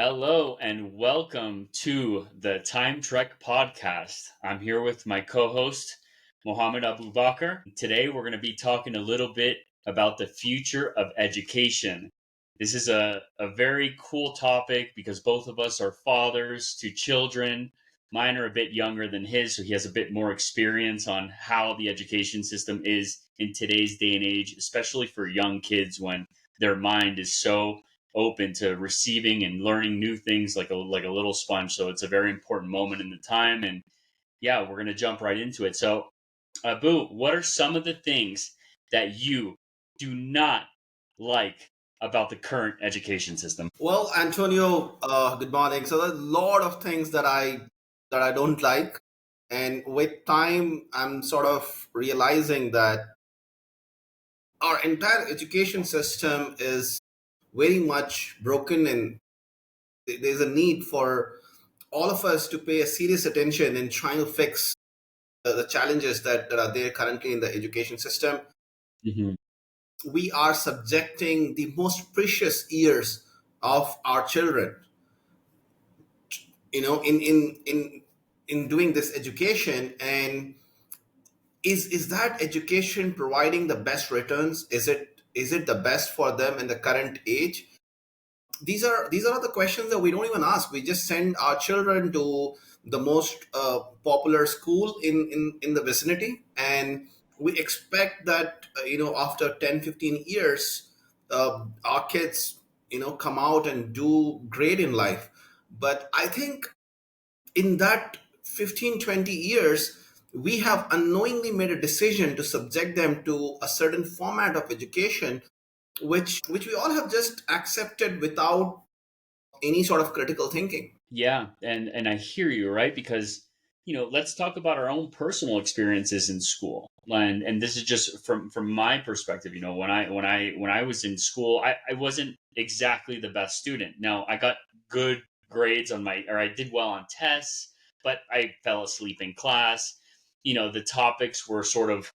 Hello and welcome to the Time Trek podcast. I'm here with my co host, Mohammed Abu Bakr. Today, we're going to be talking a little bit about the future of education. This is a very cool topic because both of us are fathers to children. Mine are a bit younger than his, so he has a bit more experience on how the education system is in today's day and age, especially for young kids when their mind is so open to receiving and learning new things like a little sponge. So it's a very important moment in the time. And yeah, we're gonna jump right into it. So, Abu, what are some of the things that you do not like about the current education system? Well, Antonio, good morning. So there's a lot of things that I don't like, and with time, I'm sort of realizing that our entire education system is very much broken, and there's a need for all of us to pay a serious attention in trying to fix the challenges that are there currently in the education system. Hmm. We are subjecting the most precious years of our children in doing this education, and is that education providing the best returns? Is it the best for them in the current age? These are the questions that we don't even ask. We just send our children to the most popular school in the vicinity, and we expect that after 10-15 years our kids come out and do great in life. But I think in that 15-20 years we have unknowingly made a decision to subject them to a certain format of education, which we all have just accepted without any sort of critical thinking. Yeah, and I hear you, right? Because let's talk about our own personal experiences in school. And this is just from my perspective. When I was in school, I wasn't exactly the best student. Now, I got good grades or I did well on tests, but I fell asleep in class. The topics were sort of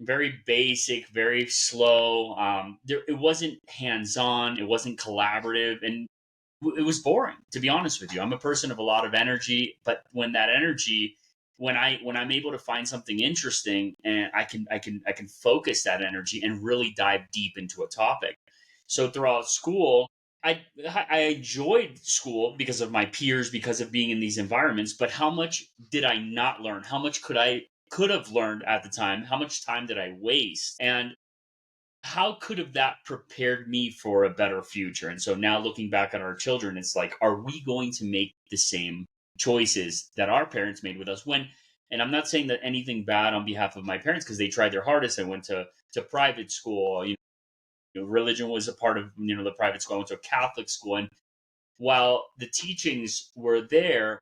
very basic, very slow. It wasn't hands on, it wasn't collaborative, and it was boring, to be honest with you. I'm a person of a lot of energy, but when I'm able to find something interesting and I can focus that energy and really dive deep into a topic. So throughout school, I enjoyed school because of my peers, because of being in these environments. But how much did I not learn? How much could have learned at the time? How much time did I waste? And how could have that prepared me for a better future? And so now looking back at our children, it's like, are we going to make the same choices that our parents made with us when? And I'm not saying that anything bad on behalf of my parents because they tried their hardest. I went to private school. Religion was a part of the private school. I went to a Catholic school, and while the teachings were there,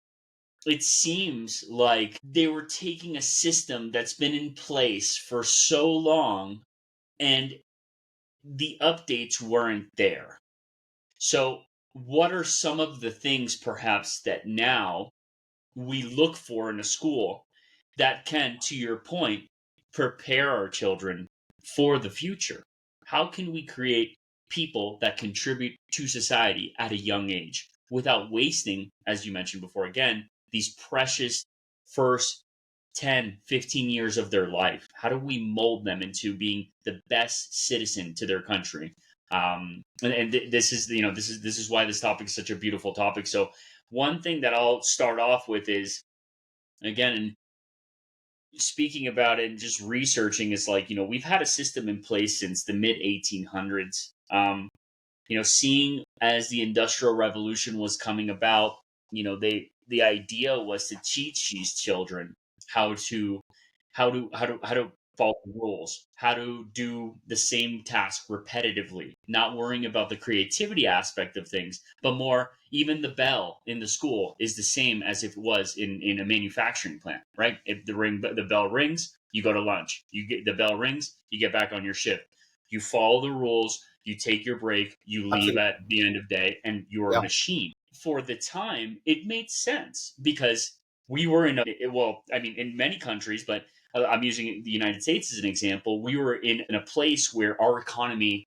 it seems like they were taking a system that's been in place for so long, and the updates weren't there. So, what are some of the things perhaps that now we look for in a school that can, to your point, prepare our children for the future? How can we create people that contribute to society at a young age without wasting, as you mentioned before, again, these precious first 10, 15 years of their life? How do we mold them into being the best citizen to their country? And this is this is why this topic is such a beautiful topic. So one thing that I'll start off with is, again, and speaking about it and just researching, is like, we've had a system in place since the mid 1800s. Seeing as the industrial revolution was coming about, the idea was to teach these children how to how to follow rules, how to do the same task repetitively, not worrying about the creativity aspect of things, but more, even the bell in the school is the same as if it was in a manufacturing plant, right? If the bell rings, you go to lunch. You get the bell rings, you get back on your shift. You follow the rules, you take your break, you leave Absolutely. at the end of day, and you're a Yeah. machine. For the time, it made sense because we were well, I mean, in many countries, but I'm using the United States as an example. We were in a place where our economy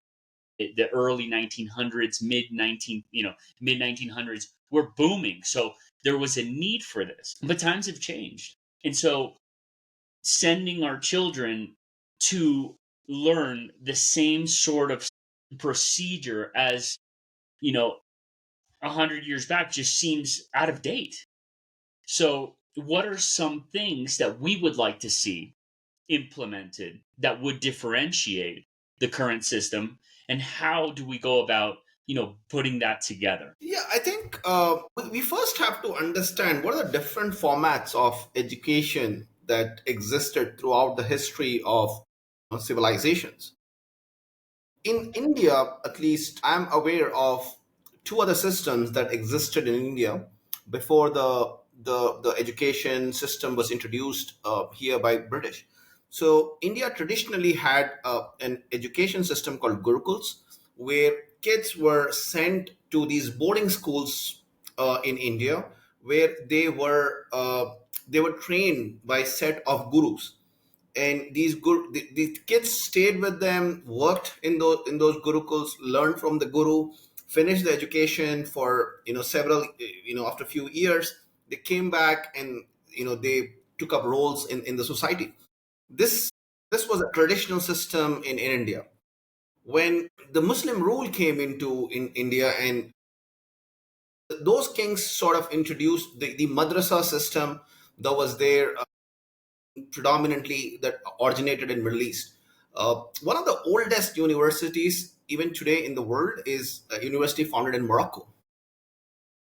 the early 1900s, mid 1900s were booming. So there was a need for this, but times have changed. And so sending our children to learn the same sort of procedure as, 100 years back just seems out of date. So, what are some things that we would like to see implemented that would differentiate the current system, and how do we go about, putting that together? Yeah, I think we first have to understand what are the different formats of education that existed throughout the history of civilizations. In India, at least, I'm aware of two other systems that existed in India before the education system was introduced here by British. So India traditionally had an education system called Gurukuls, where kids were sent to these boarding schools in India, where they were trained by a set of gurus, and these kids stayed with them, worked in those gurukuls, learned from the guru, finished the education for several, after a few years they came back, and they took up roles in the society. This this was a traditional system in India. When the Muslim rule came into in India, and those kings sort of introduced the madrasa system that was there, predominantly that originated in Middle East. One of the oldest universities even today in the world is a university founded in Morocco,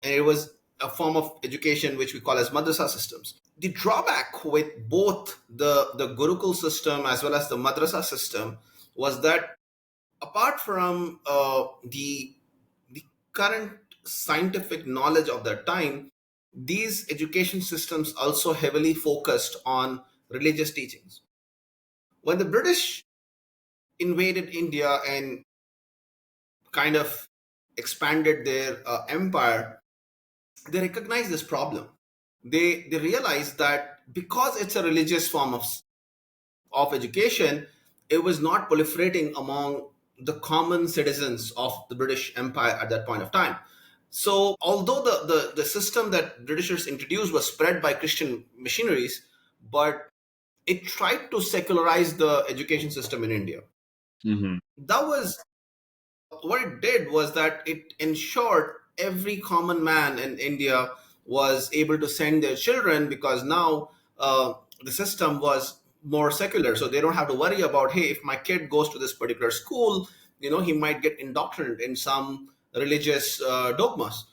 and it was a form of education which we call as madrasa systems. The drawback with both the Gurukul system as well as the madrasa system was that, apart from the current scientific knowledge of that time, these education systems also heavily focused on religious teachings. When the British invaded India and kind of expanded their empire, they recognized this problem. They realized that because it's a religious form of education, it was not proliferating among the common citizens of the British Empire at that point of time. So, although the system that Britishers introduced was spread by Christian missionaries, but it tried to secularize the education system in India. Hmm. That was what it did, was that it ensured every common man in India was able to send their children, because now the system was more secular. So they don't have to worry about, hey, if my kid goes to this particular school, he might get indoctrinated in some religious dogmas.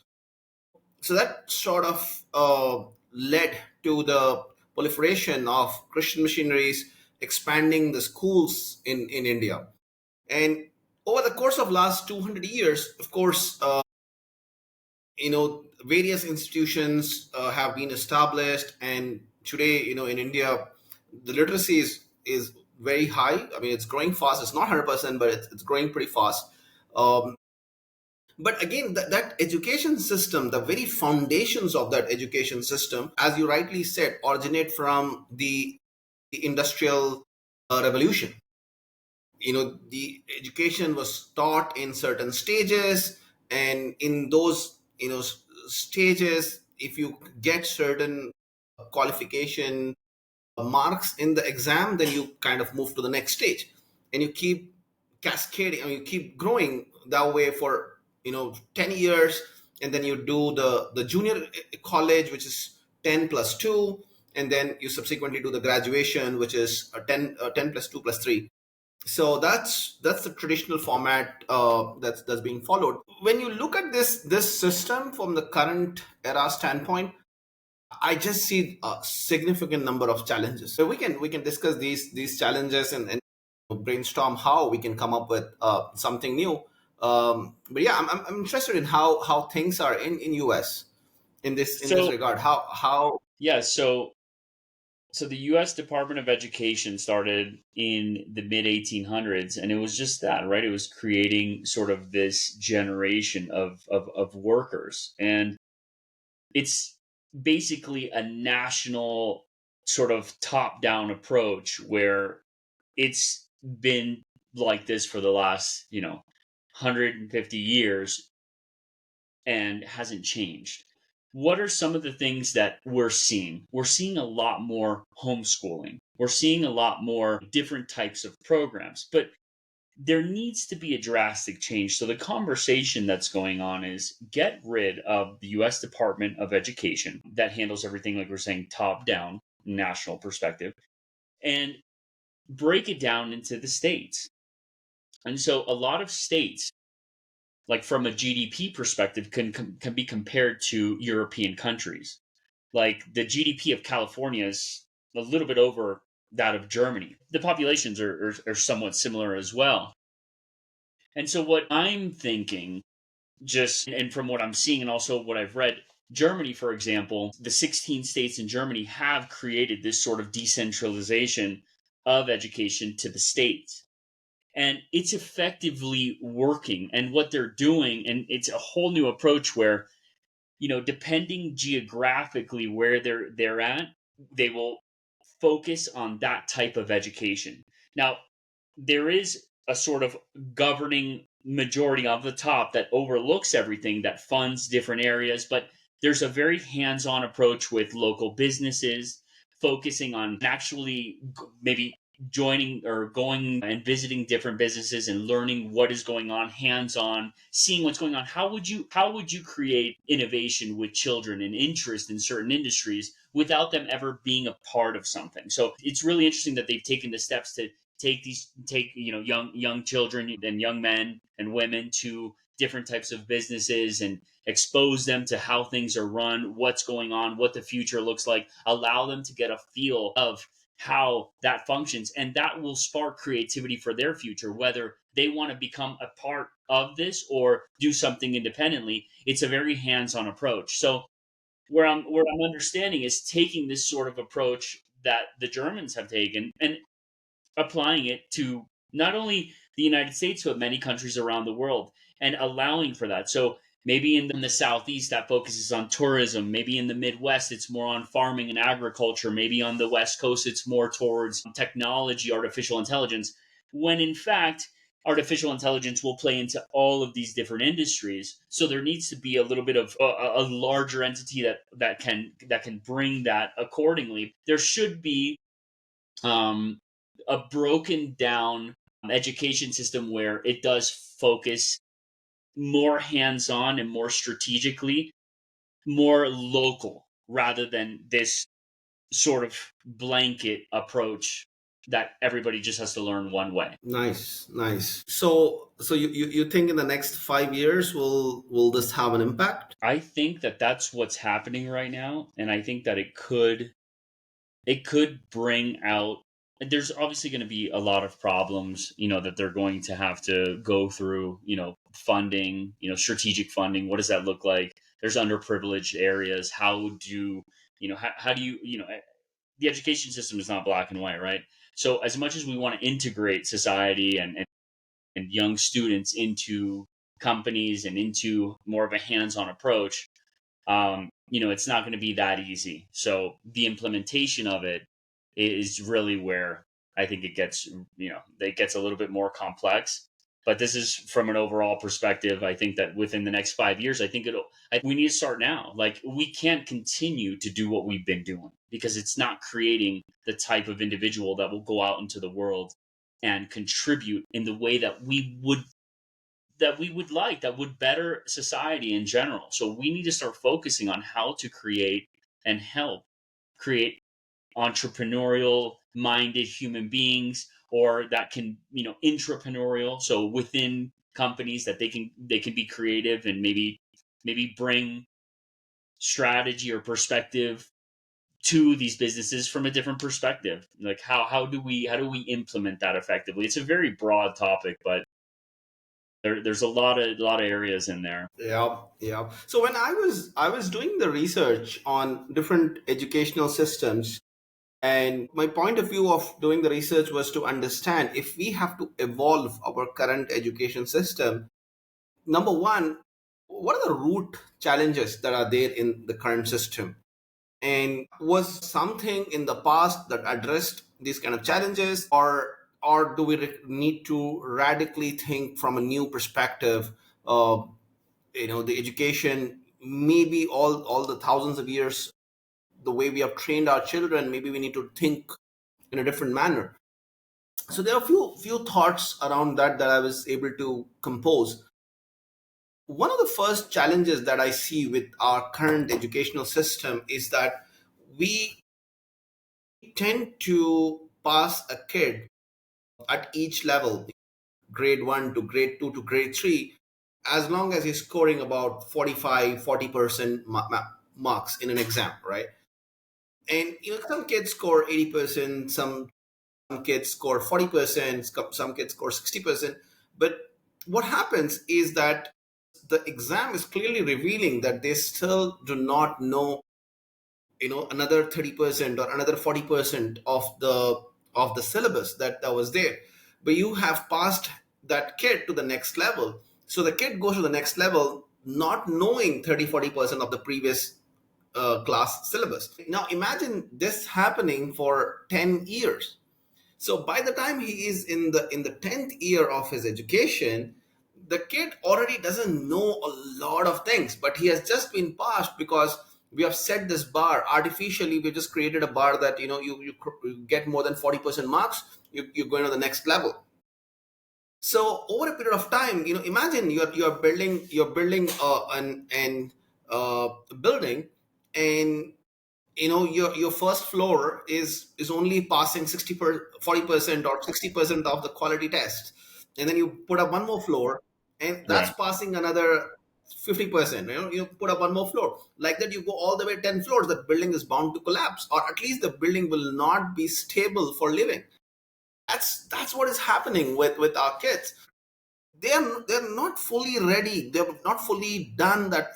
So that sort of led to the proliferation of Christian missionaries expanding the schools in India. And over the course of last 200 years, of course, various institutions have been established, and today, in India, the literacy is very high. I mean, it's growing fast. It's not 100%, but it's growing pretty fast. Um, but again, that education system, the very foundations of that education system, as you rightly said, originate from the industrial revolution. The education was taught in certain stages, and in those stages, if you get certain qualification marks in the exam, then you kind of move to the next stage, and you keep cascading, and you keep growing that way for 10 years, and then you do the junior college, which is 10 plus 2, and then you subsequently do the graduation, which is 10 plus 2 plus 3. So that's the traditional format that's being followed. When you look at this system from the current era standpoint, I just see a significant number of challenges. So we can discuss these challenges, and brainstorm how we can come up with something new. But yeah, I'm interested in how things are in US in this So, regard. How yeah, so the U.S. Department of Education started in the mid 1800s, and it was just that, right? It was creating sort of this generation of workers, and it's basically a national sort of top down approach where it's been like this for the last 150 years and hasn't changed. What are some of the things that we're seeing? We're seeing a lot more homeschooling. We're seeing a lot more different types of programs, but there needs to be a drastic change. So the conversation that's going on is get rid of the US Department of Education that handles everything, like we're saying, top down, national perspective, and break it down into the states. And so a lot of states, like from a GDP perspective, can be compared to European countries. Like the GDP of California is a little bit over that of Germany. The populations are somewhat similar as well. And so what I'm thinking, just and from what I'm seeing and also what I've read, Germany, for example, the 16 states in Germany have created this sort of decentralization of education to the states. And it's effectively working. And what they're doing, and it's a whole new approach where, depending geographically where they're at, they will focus on that type of education. Now, there is a sort of governing majority on the top that overlooks everything, that funds different areas, but there's a very hands-on approach with local businesses, focusing on actually maybe joining or going and visiting different businesses and learning what is going on, hands-on, seeing what's going on. How would you create innovation with children and interest in certain industries without them ever being a part of something? So it's really interesting that they've taken the steps to take young children and young men and women to different types of businesses and expose them to how things are run, what's going on, what the future looks like, allow them to get a feel of how that functions, and that will spark creativity for their future, whether they want to become a part of this or do something independently. It's a very hands-on approach. So where I'm understanding is taking this sort of approach that the Germans have taken and applying it to not only the United States, but many countries around the world and allowing for that. So maybe in the Southeast, that focuses on tourism. Maybe in the Midwest, it's more on farming and agriculture. Maybe on the West Coast, it's more towards technology, artificial intelligence, when in fact, artificial intelligence will play into all of these different industries. So there needs to be a little bit of a larger entity that can bring that accordingly. There should be um, a broken down education system where it does focus more hands on and more strategically, more local, rather than this sort of blanket approach that everybody just has to learn one way. Nice, nice. So you think in the next 5 years will this have an impact? I think that that's what's happening right now, and I think that it could bring out, there's obviously going to be a lot of problems, that they're going to have to go through, funding, strategic funding. What does that look like? There's underprivileged areas. How do you, the education system is not black and white, right? So as much as we want to integrate society and young students into companies and into more of a hands-on approach, it's not going to be that easy. So the implementation of it is really where I think it gets a little bit more complex. But this is from an overall perspective. I think that within the next 5 years, we need to start now. Like, we can't continue to do what we've been doing because it's not creating the type of individual that will go out into the world and contribute in the way that would better society in general. So we need to start focusing on how to create and help create entrepreneurial minded human beings, or that can, intrapreneurial, so within companies, that they can be creative and maybe bring strategy or perspective to these businesses from a different perspective. Like, how do we implement that effectively? It's a very broad topic, but there's a lot of areas in there. Yeah, yeah. So when I was doing the research on different educational systems, and my point of view of doing the research was to understand if we have to evolve our current education system. Number one, what are the root challenges that are there in the current system? And was something in the past that addressed these kind of challenges, or or do we need to radically think from a new perspective? uh, the education, maybe all the thousands of years, the way we have trained our children, maybe we need to think in a different manner. So there are few thoughts around that I was able to compose. One of the first challenges that I see with our current educational system is that we tend to pass a kid at each level, grade 1 to grade 2 to grade 3, as long as he's scoring about 45-40% marks in an exam, right? And some kids score 80%, some kids score 40%, some kids score 60%. But what happens is that the exam is clearly revealing that they still do not know, another 30% or another 40% of the syllabus that was there. But you have passed that kid to the next level. So the kid goes to the next level not knowing 30-40% of the previous class syllabus. Now imagine this happening for 10 years. So by the time he is in the 10th year of his education, the kid already doesn't know a lot of things, but he has just been passed because we have set this bar artificially. We just created a bar that, you get more than 40% marks, you're going to the next level. So over a period of time, imagine you're building a building, and your first floor is only passing 40% or 60% of the quality test, and then you put up one more floor, and that's Right. passing another 50%. You put up one more floor, like that you go all the way 10 floors. That building is bound to collapse, or at least the building will not be stable for living. That's what is happening with our kids. They're not fully ready, they're not fully done that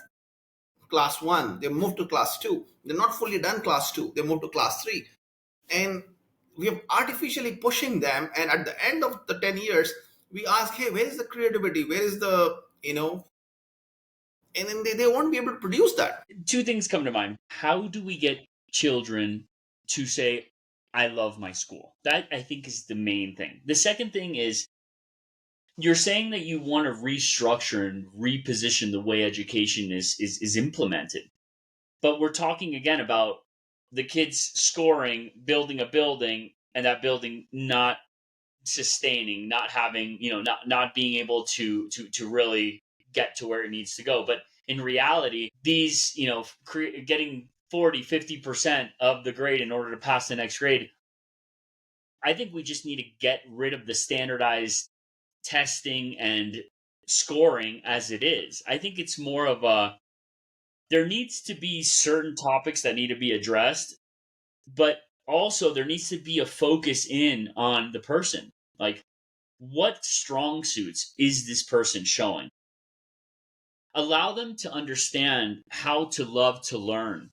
class 1, they move to class 2. They're not fully done class 2, they move to class 3. And we are artificially pushing them, and at the end of the 10 years we ask, hey, where is the creativity, where is the, and then they won't be able to produce that. Two things come to mind. How do we get children to say, I love my school? That I think is the main thing. The second thing is, you're saying that you want to restructure and reposition the way education is implemented. But we're talking again about the kids scoring, building a building, and that building not sustaining, not having, not being able to really get to where it needs to go. But in reality, these, getting 40-50% of the grade in order to pass the next grade, I think we just need to get rid of the standardized testing and scoring as it is. I think it's more of a, there needs to be certain topics that need to be addressed, but also there needs to be a focus in on the person. Like, what strong suits is this person showing? Allow them to understand how to love to learn.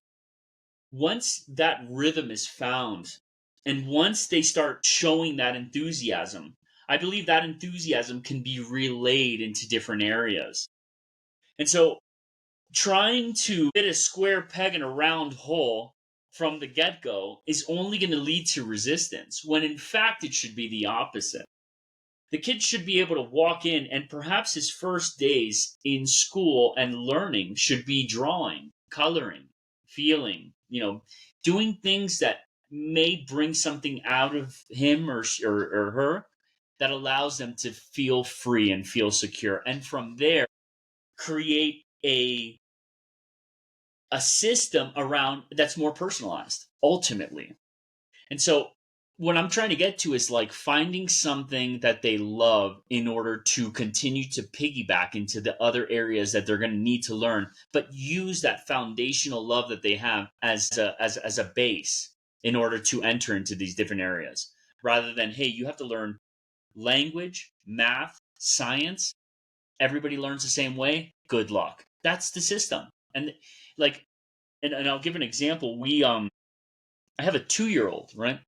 Once that rhythm is found, and once they start showing that enthusiasm, I believe that enthusiasm can be relayed into different areas. And so trying to fit a square peg in a round hole from the get go is only going to lead to resistance, when in fact it should be the opposite. The kid should be able to walk in, and perhaps his first days in school and learning should be drawing, coloring, feeling, doing things that may bring something out of him or her that allows them to feel free and feel secure. And from there, create a system around that's more personalized ultimately. And so what I'm trying to get to is like finding something that they love in order to continue to piggyback into the other areas that they're going to need to learn, but use that foundational love that they have as a base in order to enter into these different areas, rather than, hey, you have to learn language, math, science, everybody learns the same way, good luck. That's the system. And like, and I'll give an example. I have a 2-year old, right?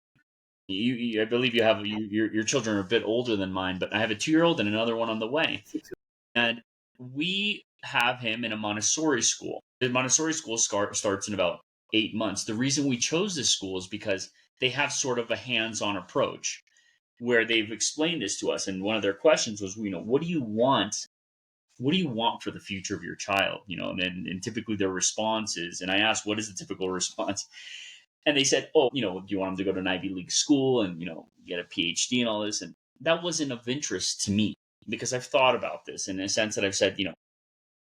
I believe your children are a bit older than mine, but I have a 2-year old and another one on the way. And we have him in a Montessori school. The Montessori school starts in about 8 months. The reason we chose this school is because they have sort of a hands-on approach. where they've explained this to us. And one of their questions was, what do you want? What do you want for the future of your child? And typically their response is, and I asked, what is the typical response? And they said, oh, do you want them to go to an Ivy League school and, get a PhD and all this? And that wasn't of interest to me because I've thought about this in a sense that I've said,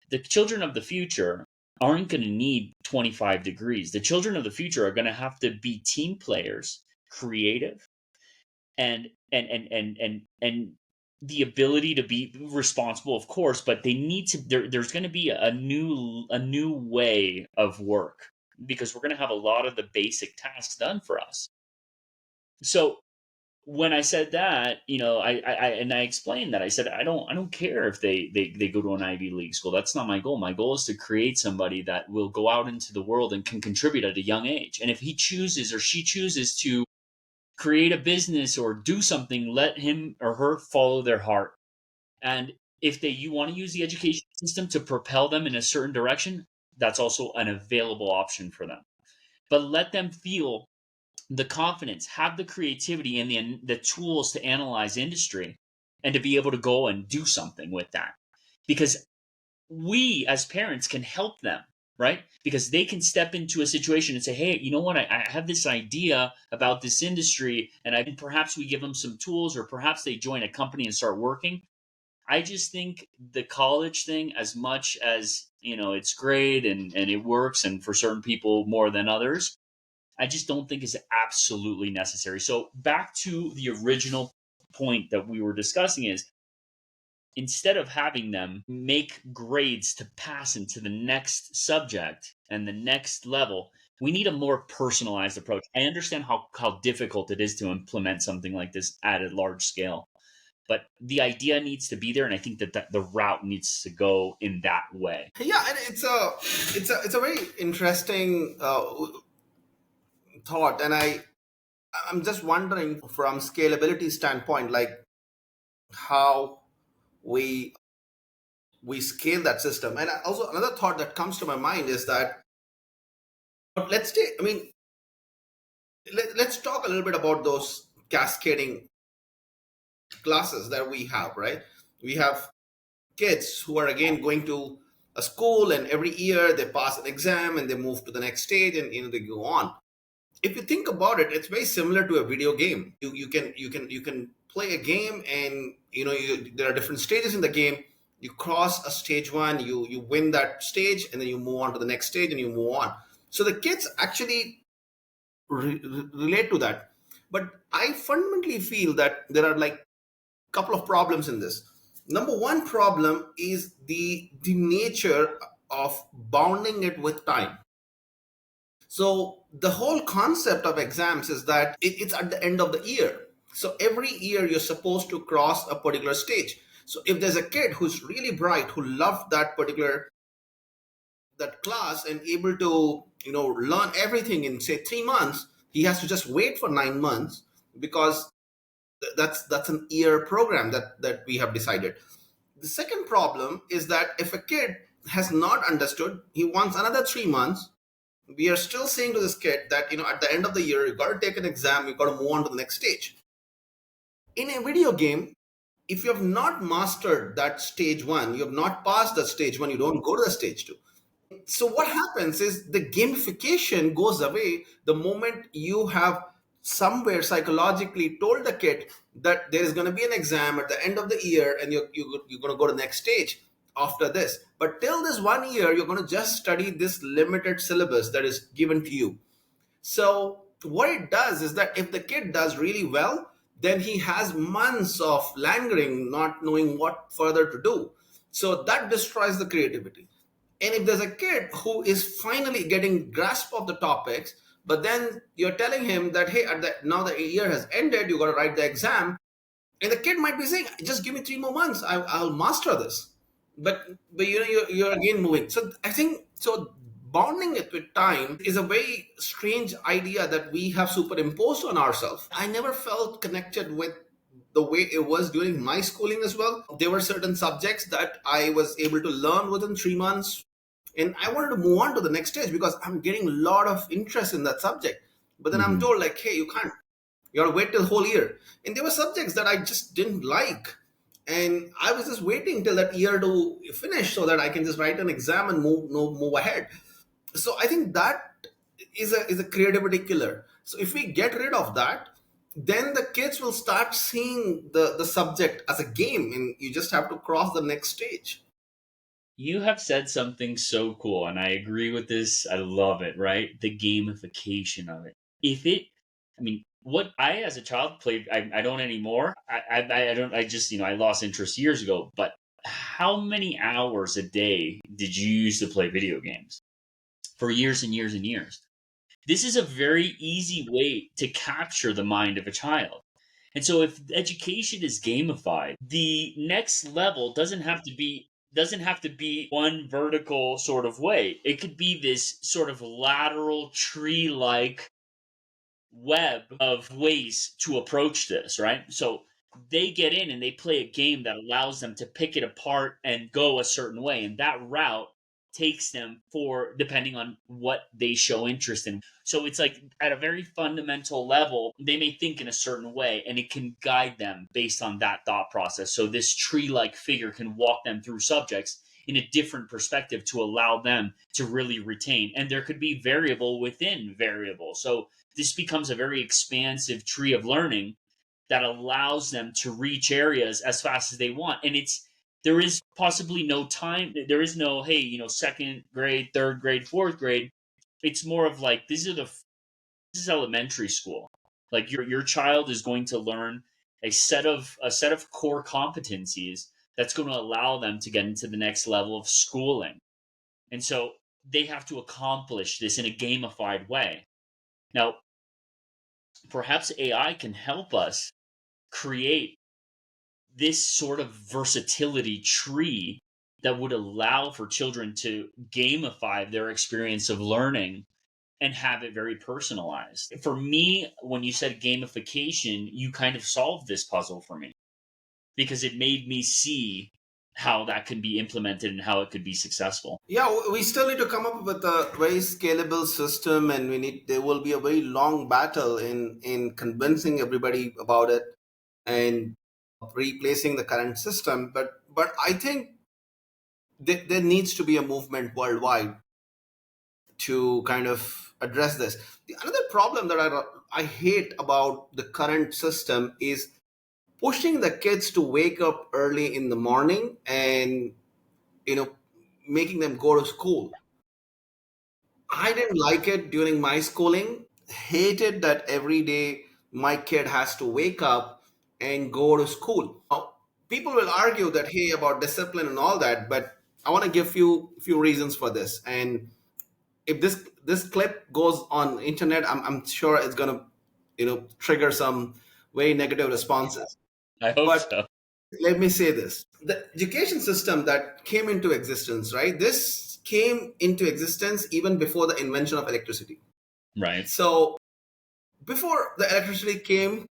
the children of the future aren't going to need 25 degrees. The children of the future are going to have to be team players, creative, and the ability to be responsible, of course, but they need to. There's going to be a new way of work because we're going to have a lot of the basic tasks done for us. So when I said that, I explained that I said I don't care if they go to an Ivy League school. That's not my goal. My goal is to create somebody that will go out into the world and can contribute at a young age. And if he chooses or she chooses to create a business or do something, let him or her follow their heart. And if you want to use the education system to propel them in a certain direction, that's also an available option for them. But let them feel the confidence, have the creativity and the tools to analyze industry and to be able to go and do something with that. Because we as parents can help them, right? Because they can step into a situation and say, hey, you know what? I have this idea about this industry, and perhaps we give them some tools, or perhaps they join a company and start working. I just think the college thing, as much as, it's great and it works, and for certain people more than others, I just don't think is absolutely necessary. So back to the original point that we were discussing is, instead of having them make grades to pass into the next subject and the next level, we need a more personalized approach. I understand how difficult it is to implement something like this at a large scale, but the idea needs to be there, and I think that the route needs to go in that way. Yeah, and it's a very interesting thought, and I'm just wondering from scalability standpoint, like how we scale that system. And also another thought that comes to my mind is that let's talk a little bit about those cascading classes that we have, right? We have kids who are again going to a school, and every year they pass an exam and they move to the next stage, and they go on. If you think about it, it's very similar to a video game. You can play a game, and there are different stages in the game. You cross a stage one, you win that stage, and then you move on to the next stage, and you move on. So the kids actually relate to that. But I fundamentally feel that there are like a couple of problems in this. Number one problem is the nature of bounding it with time. So the whole concept of exams is that it's at the end of the year. So every year you're supposed to cross a particular stage. So if there's a kid who's really bright, who loved that class and able to learn everything in say 3 months, he has to just wait for 9 months, because that's an year program that we have decided. The second problem is that if a kid has not understood, he wants another 3 months. We are still saying to this kid that at the end of the year you got to take an exam, you got to move on to the next stage. In a video game, if you have not mastered that stage one, you have not passed that stage one, you don't go to the stage two. So what happens is the gamification goes away the moment you have somewhere psychologically told the kid that there is going to be an exam at the end of the year, and you're going to go to the next stage after this. But till this 1 year, you're going to just study this limited syllabus that is given to you. So what it does is that if the kid does really well, then he has months of languoring, not knowing what further to do. So that destroys the creativity. And if there's a kid who is finally getting grasp of the topics, but then you're telling him that, hey, now the year has ended, you got to write the exam. And the kid might be saying, just give me 3 more months, I'll master this. But you're again moving. So I think, so bonding it with time is a very strange idea that we have superimposed on ourselves. I never felt connected with the way it was during my schooling as well. There were certain subjects that I was able to learn within 3 months. And I wanted to move on to the next stage because I'm getting a lot of interest in that subject. But then I'm told like, hey, you can't You got to wait till the whole year. And there were subjects that I just didn't like. And I was just waiting till that year to finish so that I can just write an exam and move ahead. So I think that is a creativity killer. So if we get rid of that, then the kids will start seeing the subject as a game, and you just have to cross the next stage. You have said something so cool, and I agree with this. I love it, right? The gamification of it. If it, I mean, what I as a child played, I don't anymore. I don't, I just, I lost interest years ago, but how many hours a day did you use to play video games for years and years and years? This is a very easy way to capture the mind of a child. And so if education is gamified, the next level doesn't have to be one vertical sort of way. It could be this sort of lateral tree-like web of ways to approach this, right? So they get in and they play a game that allows them to pick it apart and go a certain way. And that route takes them for depending on what they show interest in. So it's like at a very fundamental level, they may think in a certain way and it can guide them based on that thought process. So this tree like figure can walk them through subjects in a different perspective to allow them to really retain. And there could be variable within variable. So this becomes a very expansive tree of learning that allows them to reach areas as fast as they want. And there is possibly no time. There is no, hey, second grade, third grade, fourth grade. It's more of like this is elementary school. Like your child is going to learn a set of core competencies that's going to allow them to get into the next level of schooling. And so they have to accomplish this in a gamified way. Now, perhaps AI can help us create this sort of versatility tree that would allow for children to gamify their experience of learning and have it very personalized. For me, when you said gamification, you kind of solved this puzzle for me because it made me see how that can be implemented and how it could be successful. Yeah, we still need to come up with a very scalable system, and there will be a very long battle in convincing everybody about it and replacing the current system. But I think there needs to be a movement worldwide to kind of address this. The another problem that I hate about the current system is pushing the kids to wake up early in the morning and you know making them go to school. I didn't like it during my schooling. Hated that every day my kid has to wake up and go to school. Now, people will argue that hey about discipline and all that, but I want to give few reasons for this. And if this clip goes on internet, I'm sure it's gonna trigger some very negative responses. I hope But so. let me say this: the education system that came into existence, right? This came into existence even before the invention of electricity. Right. So before the electricity came,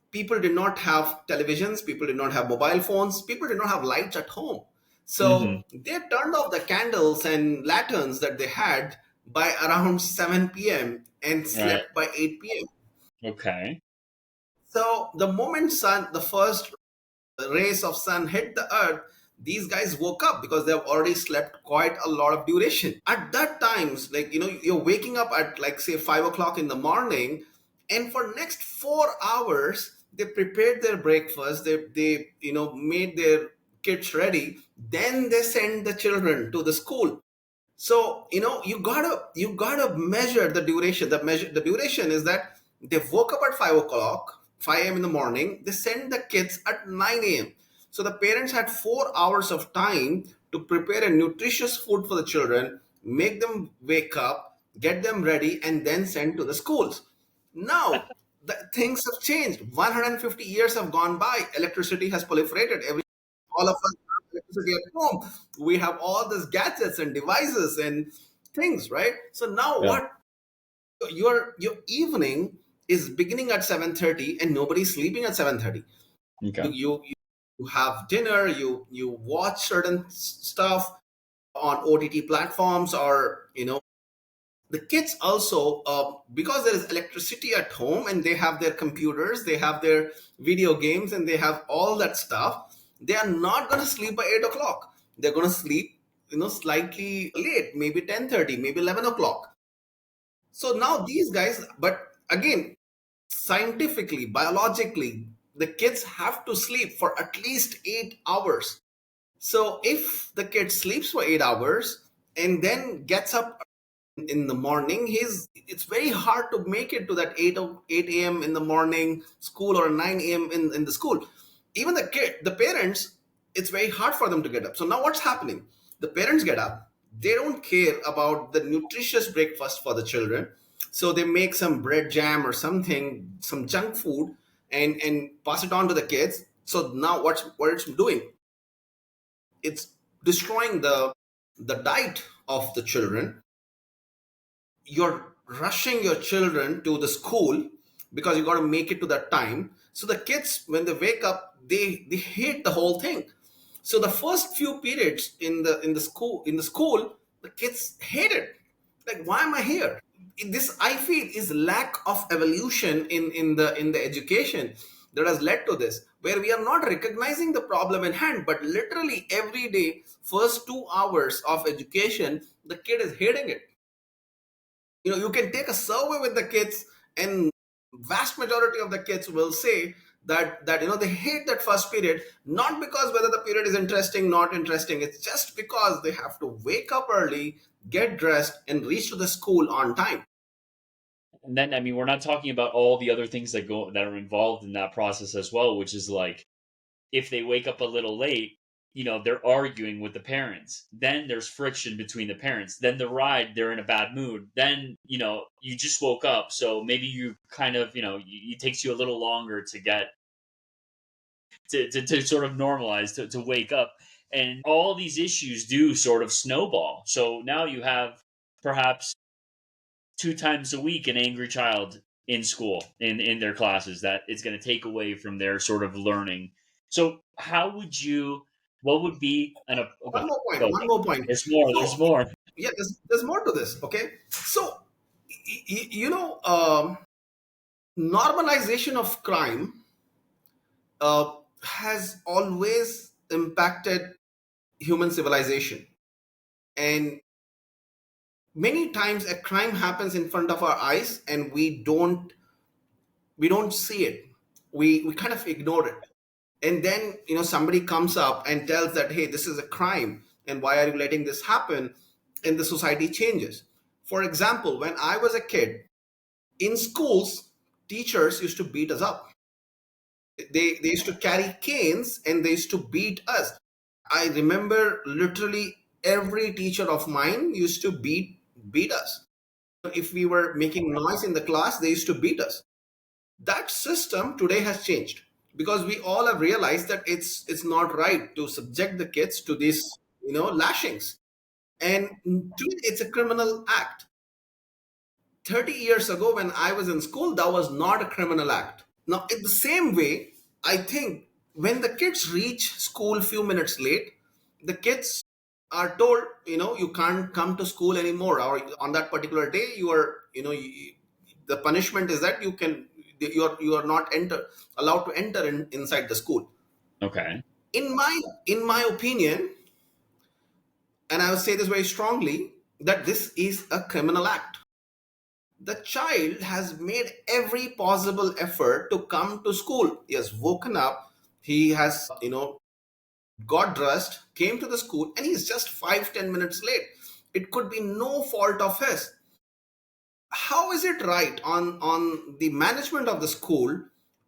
people did not have televisions, people did not have mobile phones, people did not have lights at home. Hmm. So they turned off the candles and lanterns that they had by around 7 p.m. and Right. slept by 8 p.m. Okay. So the moment the first rays of sun hit the earth, these guys woke up because they've already slept quite a lot of duration. At that times, like you're waking up at like say 5 o'clock in the morning, and for next 4 hours they prepared their breakfast. They made their kids ready. Then they send the children to the school. So you gotta measure the duration. The duration is that they woke up at 5 o'clock, 5 a.m. in the morning. They send the kids at 9 a.m. So the parents had 4 hours of time to prepare a nutritious food for the children, make them wake up, get them ready, and then send to the schools. Now things have changed. 150 years have gone by. Electricity has proliferated. All of us have electricity at home. We have all these gadgets and devices and things, right? So now Yeah. what? Your evening is beginning at 7:30, and nobody's sleeping at 7:30. Okay. You have dinner. You watch certain stuff on OTT platforms, or The kids also, because there is electricity at home and they have their computers, they have their video games, and they have all that stuff, they are not going to sleep by 8 o'clock. They're going to sleep, slightly late, maybe 10:30, maybe 11 o'clock. So now these guys, but again, scientifically, biologically, the kids have to sleep for at least 8 hours. So if the kid sleeps for 8 hours and then gets up in the morning, it's very hard to make it to that 8 a.m. in the morning school, or 9 a.m. in the school. Even the parents, it's very hard for them to get up. So now what's happening? The parents get up, they don't care about the nutritious breakfast for the children, so they make some bread jam or something, some junk food, and pass it on to the kids. So now what it's doing, it's destroying the diet of the children. You're rushing your children to the school because you got to make it to that time. So the kids, when they wake up, they hate the whole thing. So the first few periods in the school, the kids hate it. Like, why am I here? This, I feel, is lack of evolution in the education that has led to this, where we are not recognizing the problem in hand, but literally every day, first 2 hours of education, the kid is hating it. You can take a survey with the kids, and vast majority of the kids will say that they hate that first period, not because whether the period is interesting, not interesting. It's just because they have to wake up early, get dressed, and reach to the school on time. And then, I mean, we're not talking about all the other things that are involved in that process as well, which is like, if they wake up a little late, they're arguing with the parents. Then there's friction between the parents. Then the ride, they're in a bad mood. Then, you just woke up. So maybe you kind of, it takes you a little longer to get to sort of normalize, to wake up. And all these issues do sort of snowball. So now you have perhaps 2 times a week an angry child in school, in their classes, that it's going to take away from their sort of learning. So how would you, what would be an, One okay, more point. go One ahead. more point. There's more, there's So more. yeah, there's more to this. Okay, so normalization of crime has always impacted human civilization, and many times a crime happens in front of our eyes, and we don't see it. We kind of ignore it, and then somebody comes up and tells that, hey, this is a crime, and why are you letting this happen? And the society changes. For example, when I was a kid, in schools, teachers used to beat us up. They used to carry canes and they used to beat us. I remember literally every teacher of mine used to beat us. If we were making noise in the class, they used to beat us. That system today has changed, because we all have realized that it's not right to subject the kids to these lashings, and today it's a criminal act. 30 years ago, when I was in school, that was not a criminal act. Now, in the same way, I think when the kids reach school few minutes late, the kids are told, you can't come to school anymore, or on that particular day, you are, the punishment is that you are not allowed to enter inside the school. Okay. In my opinion, and I will say this very strongly, that this is a criminal act. The child has made every possible effort to come to school. He has woken up, he has got dressed, came to the school, and he's just 5-10 minutes late. It could be no fault of his. How is it right on the management of the school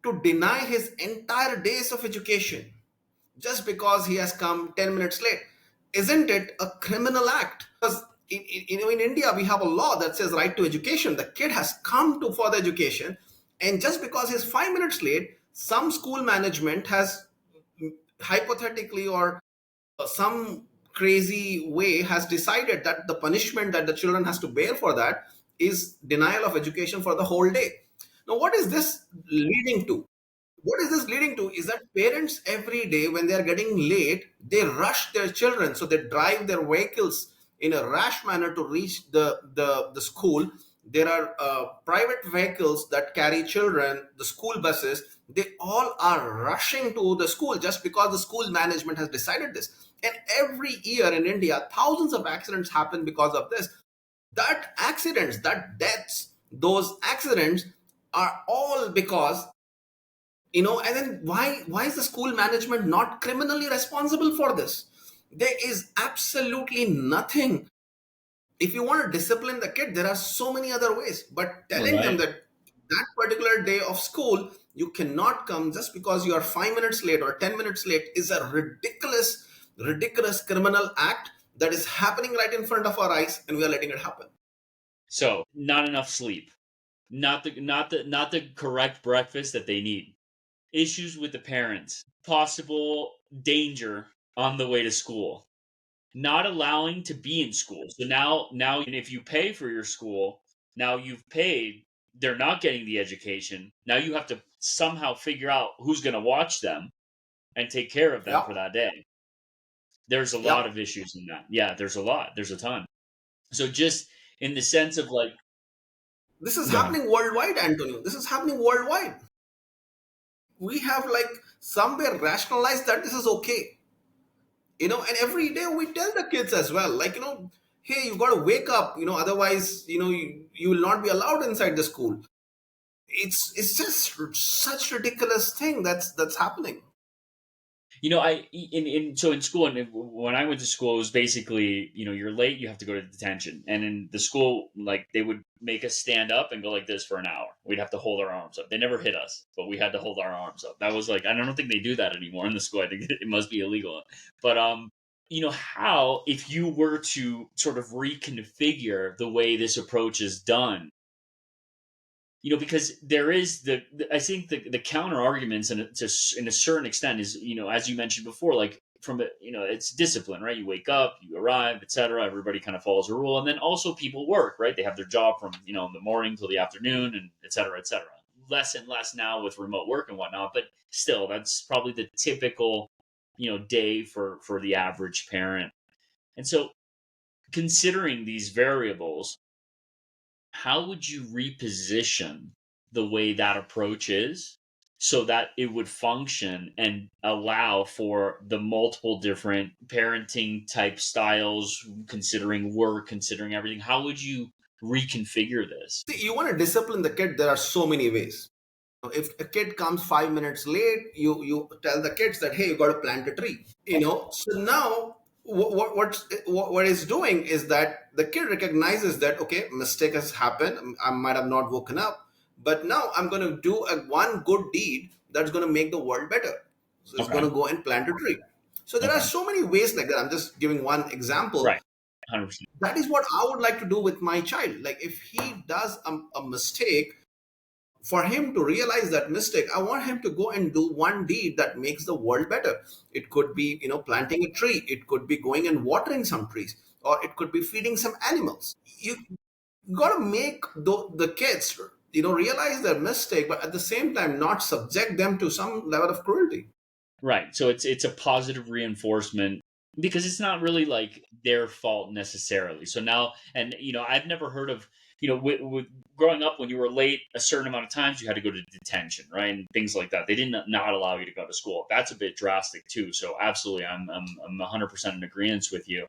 to deny his entire days of education just because he has come 10 minutes late? Isn't it a criminal act? Because in India, we have a law that says right to education. The kid has come to for the education, and just because he's 5 minutes late, some school management has, hypothetically, or some crazy way, has decided that the punishment that the children has to bear for that is denial of education for the whole day. Now, what is this leading to? What is this leading to is that parents, every day when they are getting late, they rush their children, so they drive their vehicles in a rash manner to reach the school. There are private vehicles that carry children, the school buses. They all are rushing to the school just because the school management has decided this. And every year in India, thousands of accidents happen because of this. That accidents, that deaths, those accidents are all because, and then why is the school management not criminally responsible for this? There is absolutely nothing. If you want to discipline the kid, there are so many other ways, but telling them Right. that that particular day of school you cannot come just because you are 5 minutes late or 10 minutes late is a ridiculous criminal act that is happening right in front of our eyes, and we are letting it happen. So not enough sleep, not the correct breakfast that they need. Issues with the parents, possible danger on the way to school, not allowing to be in school. So now if you pay for your school, now you've paid, they're not getting the education. Now you have to somehow figure out who's going to watch them and take care of them Yeah, for that day. There's a yeah. lot of issues in that. Yeah, there's a lot. There's a ton. So just in the sense of like, This is go ahead. happening worldwide, Antonio. This is happening worldwide. We have like somewhere rationalized that this is okay. And every day we tell the kids as well, like, hey, you got to wake up, otherwise, you will not be allowed inside the school. It's just such ridiculous thing that's happening. In school, and when I went to school, it was basically, you're late, you have to go to detention. And in the school, like, they would make us stand up and go like this for an hour. We'd have to hold our arms up. They never hit us, but we had to hold our arms up. That was like, I don't think they do that anymore in the school. I think it must be illegal. But how, if you were to sort of reconfigure the way this approach is done, because there is I think the counter arguments, and in a certain extent, is, as you mentioned before, like, from it's discipline, right? You wake up, you arrive, etc. Everybody kind of follows a rule, and then also people work, right? They have their job from in the morning till the afternoon, and etc. etc. Less and less now with remote work and whatnot, but still, that's probably the typical day for the average parent. And so, considering these variables, how would you reposition the way that approach is so that it would function and allow for the multiple different parenting type styles, considering work, considering everything? How would you reconfigure this? See, you want to discipline the kid, there are so many ways. If a kid comes 5 minutes late, you tell the kids that, hey, you got to plant a tree. So now what is doing is that the kid recognizes that, okay, mistake has happened, I might have not woken up, but now I'm going to do one good deed that's going to make the world better. So it's going Okay. to go and plant a tree. So there are Okay. so many ways like that. I'm just giving one example. Right. 100%. That is what I would like to do with my child. Like, if he does a mistake, for him to realize that mistake, I want him to go and do one deed that makes the world better. It could be, planting a tree. It could be going and watering some trees, or it could be feeding some animals. You got to make the kids, realize their mistake, but at the same time not subject them to some level of cruelty. Right. So it's a positive reinforcement, because it's not really like their fault necessarily. So now, and I've never heard of, with growing up, when you were late a certain amount of times, you had to go to detention, right, and things like that. They did not allow you to go to school. That's a bit drastic too. So absolutely, I'm 100% in agreement with you.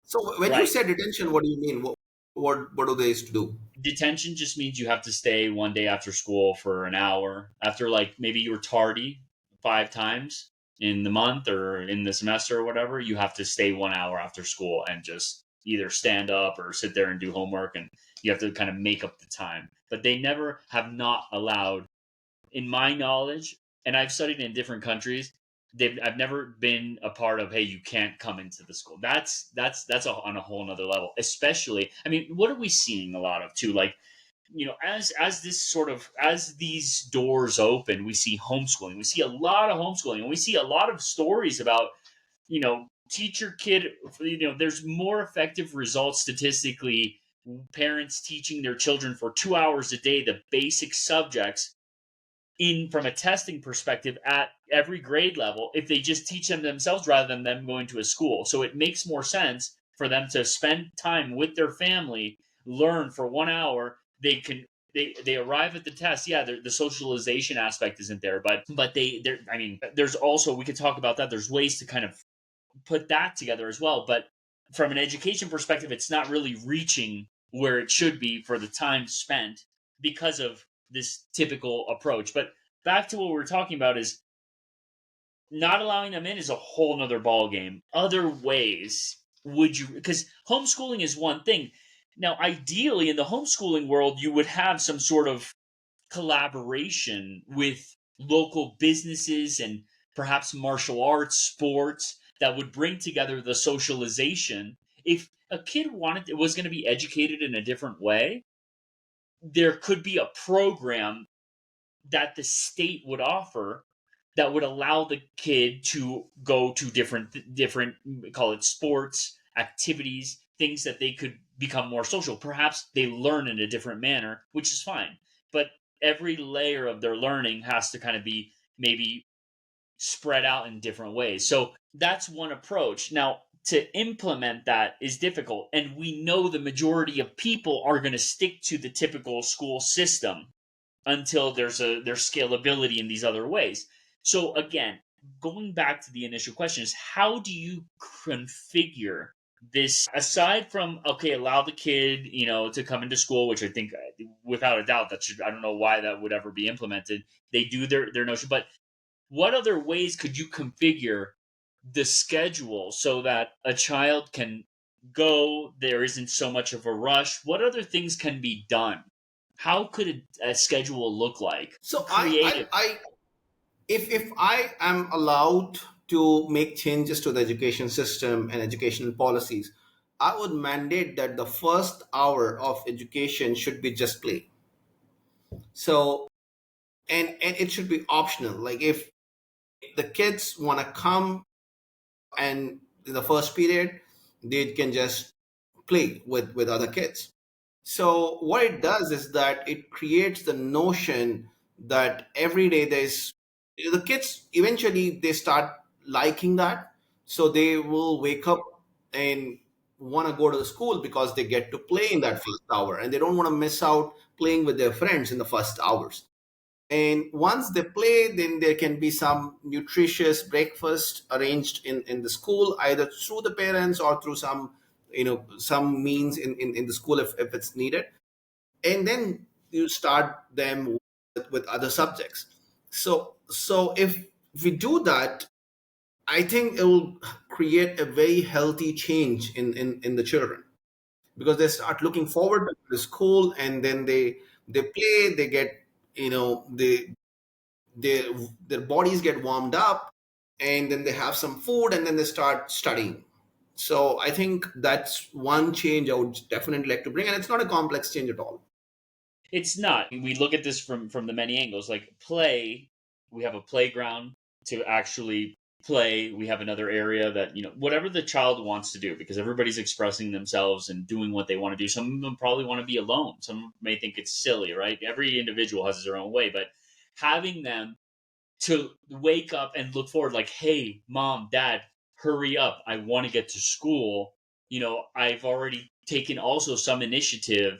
So when you Right. say detention, what do you mean? What do they used to do? Detention just means you have to stay one day after school for an hour, after, like, maybe you were tardy 5 times in the month or in the semester or whatever. You have to stay 1 hour after school and just either stand up or sit there and do homework, and you have to kind of make up the time. But they never have not allowed, in my knowledge, and I've studied in different countries, I've never been a part of, hey, you can't come into the school. On a whole nother level. Especially, I mean, what are we seeing a lot of too? Like, as these doors open, we see homeschooling. We see a lot of homeschooling, and we see a lot of stories about, teacher kid. There's more effective results statistically. Parents teaching their children for 2 hours a day the basic subjects, in from a testing perspective, at every grade level, if they just teach them themselves rather than them going to a school. So it makes more sense for them to spend time with their family, learn for 1 hour. They arrive at the test. Yeah, the socialization aspect isn't there, but I mean, there's also, we could talk about that. There's ways to kind of put that together as well. But from an education perspective, it's not really reaching where it should be for the time spent because of this typical approach. But back to what we were talking about is not allowing them in is a whole nother ball game. Other ways would you, because homeschooling is one thing. Now, ideally in the homeschooling world, you would have some sort of collaboration with local businesses and perhaps martial arts, sports that would bring together the socialization. If a kid was going to be educated in a different way, there could be a program that the state would offer that would allow the kid to go to different call it sports activities, things that they could become more social. Perhaps they learn in a different manner, which is fine, but every layer of their learning has to kind of be maybe spread out in different ways. So that's one approach. Now, to implement that is difficult, and we know the majority of people are going to stick to the typical school system until there's scalability in these other ways. So again, going back to the initial question is, how do you configure this, aside from, okay, allow the kid, to come into school, which I think without a doubt that should, I don't know why that would ever be implemented. They do their notion, but what other ways could you configure the schedule so that a child can go, there isn't so much of a rush? What other things can be done? How could a schedule look like? So Creative. if I am allowed to make changes to the education system and educational policies, I would mandate that the first hour of education should be just play. So, and it should be optional. Like if the kids want to come and in the first period, they can just play with other kids. So what it does is that it creates the notion that every day there's, the kids eventually they start liking that, so they will wake up and want to go to the school because they get to play in that first hour and they don't want to miss out playing with their friends in the first hours. And once they play, then there can be some nutritious breakfast arranged in the school, either through the parents or through some, some means in the school if it's needed. And then you start them with other subjects. So if we do that, I think it will create a very healthy change in the children, because they start looking forward to the school, and then they play, they get, they their bodies get warmed up, and then they have some food, and then they start studying. So I think that's one change I would definitely like to bring, and it's not a complex change at all. It's not. We look at this from the many angles. Like play, we have a playground to actually play. We have another area that, whatever the child wants to do, because everybody's expressing themselves and doing what they want to do. Some of them probably want to be alone. Some may think it's silly, right? Every individual has their own way, but having them to wake up and look forward, like, hey, mom, dad, hurry up, I want to get to school. I've already taken also some initiative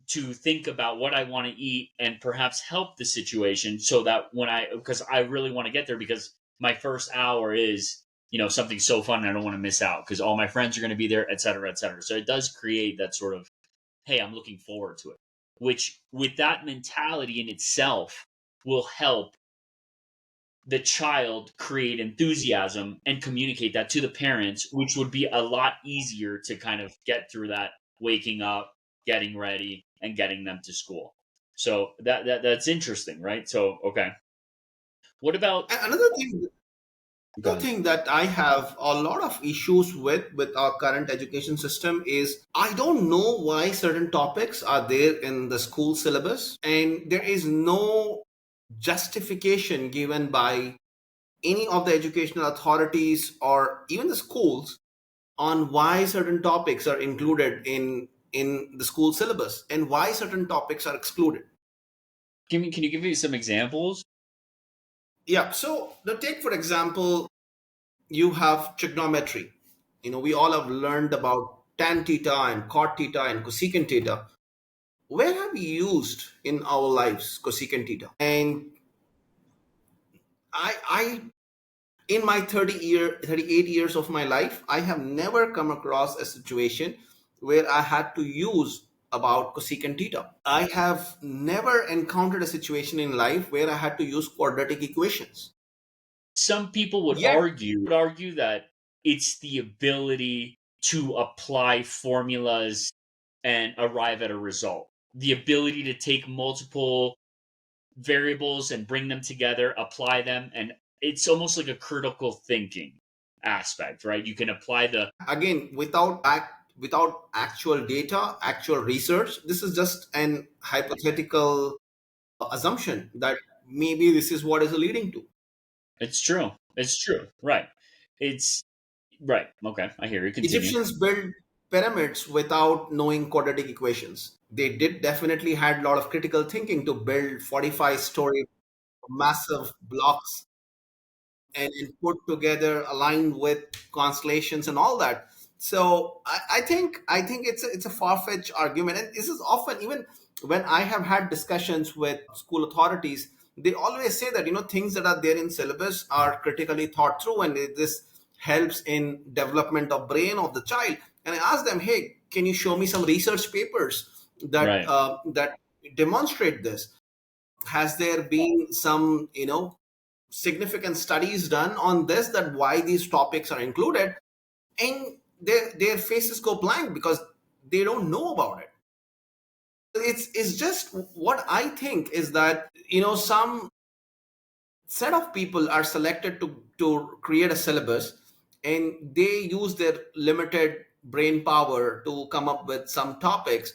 to think about what I want to eat and perhaps help the situation, so that because I really want to get there, because my first hour is, something so fun and I don't want to miss out because all my friends are going to be there, et cetera, et cetera. So it does create that sort of, hey, I'm looking forward to it, which with that mentality in itself will help the child create enthusiasm and communicate that to the parents, which would be a lot easier to kind of get through that waking up, getting ready, and getting them to school. So that's interesting, right? So okay, what about And another thing that I have a lot of issues with our current education system is I don't know why certain topics are there in the school syllabus, and there is no justification given by any of the educational authorities or even the schools on why certain topics are included in the school syllabus and why certain topics are excluded. can you give me some examples? Yeah, so now take for example, you have trigonometry. We all have learned about tan theta and cot theta and cosecant theta. Where have we used in our lives cosecant theta? And I in my 38 years of my life, I have never come across a situation where I had to use about cosecant theta. I have never encountered a situation in life where I had to use quadratic equations. Some people Yet, would argue that it's the ability to apply formulas and arrive at a result. The ability to take multiple variables and bring them together, apply them, and it's almost like a critical thinking aspect, right? You can apply the again, without actual data, actual research, this is just an hypothetical assumption that maybe this is what is leading to. it's true. It's true. Right. It's right. Okay. I hear you. Continue. Egyptians built pyramids without knowing quadratic equations. They did definitely had a lot of critical thinking to build 45-story massive blocks and put together aligned with constellations and all that. So I think it's a far-fetched argument, and this is often, even when I have had discussions with school authorities, they always say that things that are there in syllabus are critically thought through, and this helps in development of brain of the child. And I ask them, hey, can you show me some research papers that Right. that demonstrate this? Has there been some significant studies done on this, that why these topics are included? And their faces go blank because they don't know about it. It's just, what I think is that some set of people are selected to create a syllabus, and they use their limited brain power to come up with some topics,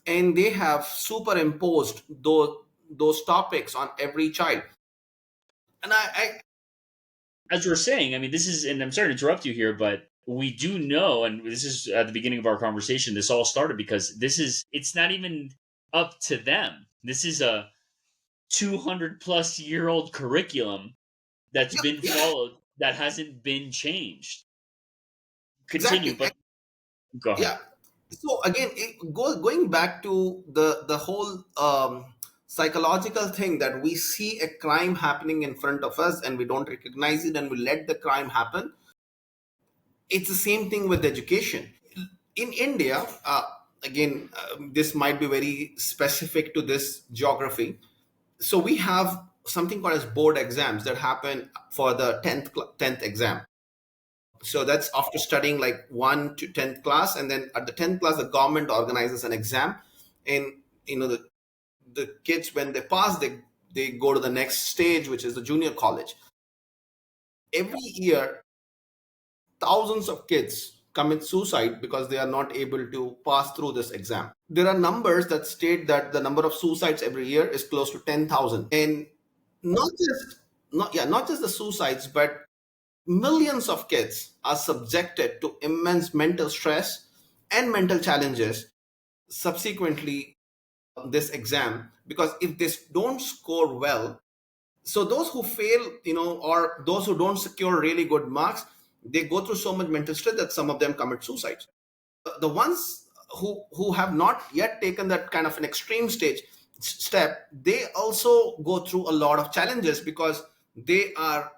and they have superimposed those topics on every child. And As we're saying, I mean, this is, and I'm sorry to interrupt you here, but we do know, and this is at the beginning of our conversation, this all started because it's not even up to them. This is a 200 plus year old curriculum that's yeah, been yeah, followed that hasn't been changed. Continue, exactly. but go ahead. Yeah. So again, going back to the whole psychological thing, that we see a crime happening in front of us and we don't recognize it and we let the crime happen. It's the same thing with education in India. Again, this might be very specific to this geography. So we have something called as board exams that happen for the 10th exam. So that's after studying like 1 to 10th class, and then at the 10th class the government organizes an exam, and the kids, when they pass, they go to the next stage, which is the junior college. Every year thousands of kids commit suicide because they are not able to pass through this exam. There are numbers that state that the number of suicides every year is close to 10,000, and not just not just the suicides, but millions of kids are subjected to immense mental stress and mental challenges subsequently this exam, because if they don't score well, so those who fail, or those who don't secure really good marks, they go through so much mental stress that some of them commit suicide. The ones who have not yet taken that kind of an extreme step, they also go through a lot of challenges because they are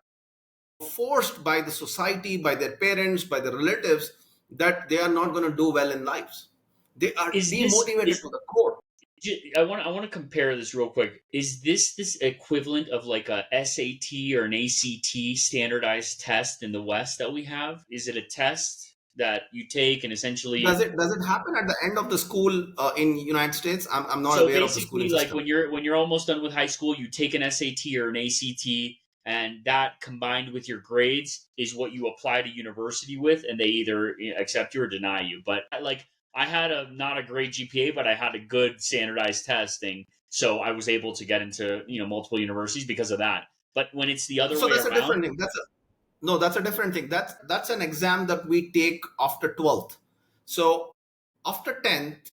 forced by the society, by their parents, by their relatives, that they are not going to do well in lives. They are Is this demotivated is to the core. I want to compare this real quick. Is this equivalent of like a SAT or an ACT standardized test in the West that we have? Is it a test that you take and essentially, Does it happen at the end of the school in United States? I'm not so aware of the schooling basically, like system. when you're almost done with high school, you take an SAT or an ACT, and that combined with your grades is what you apply to university with, and they either accept you or deny you. But like I had a not a great GPA, but I had a good standardized testing, so I was able to get into multiple universities because of that. But when it's the other So way that's a around, different thing. No, that's a different thing. That's an exam that we take after 12th. So after 10th,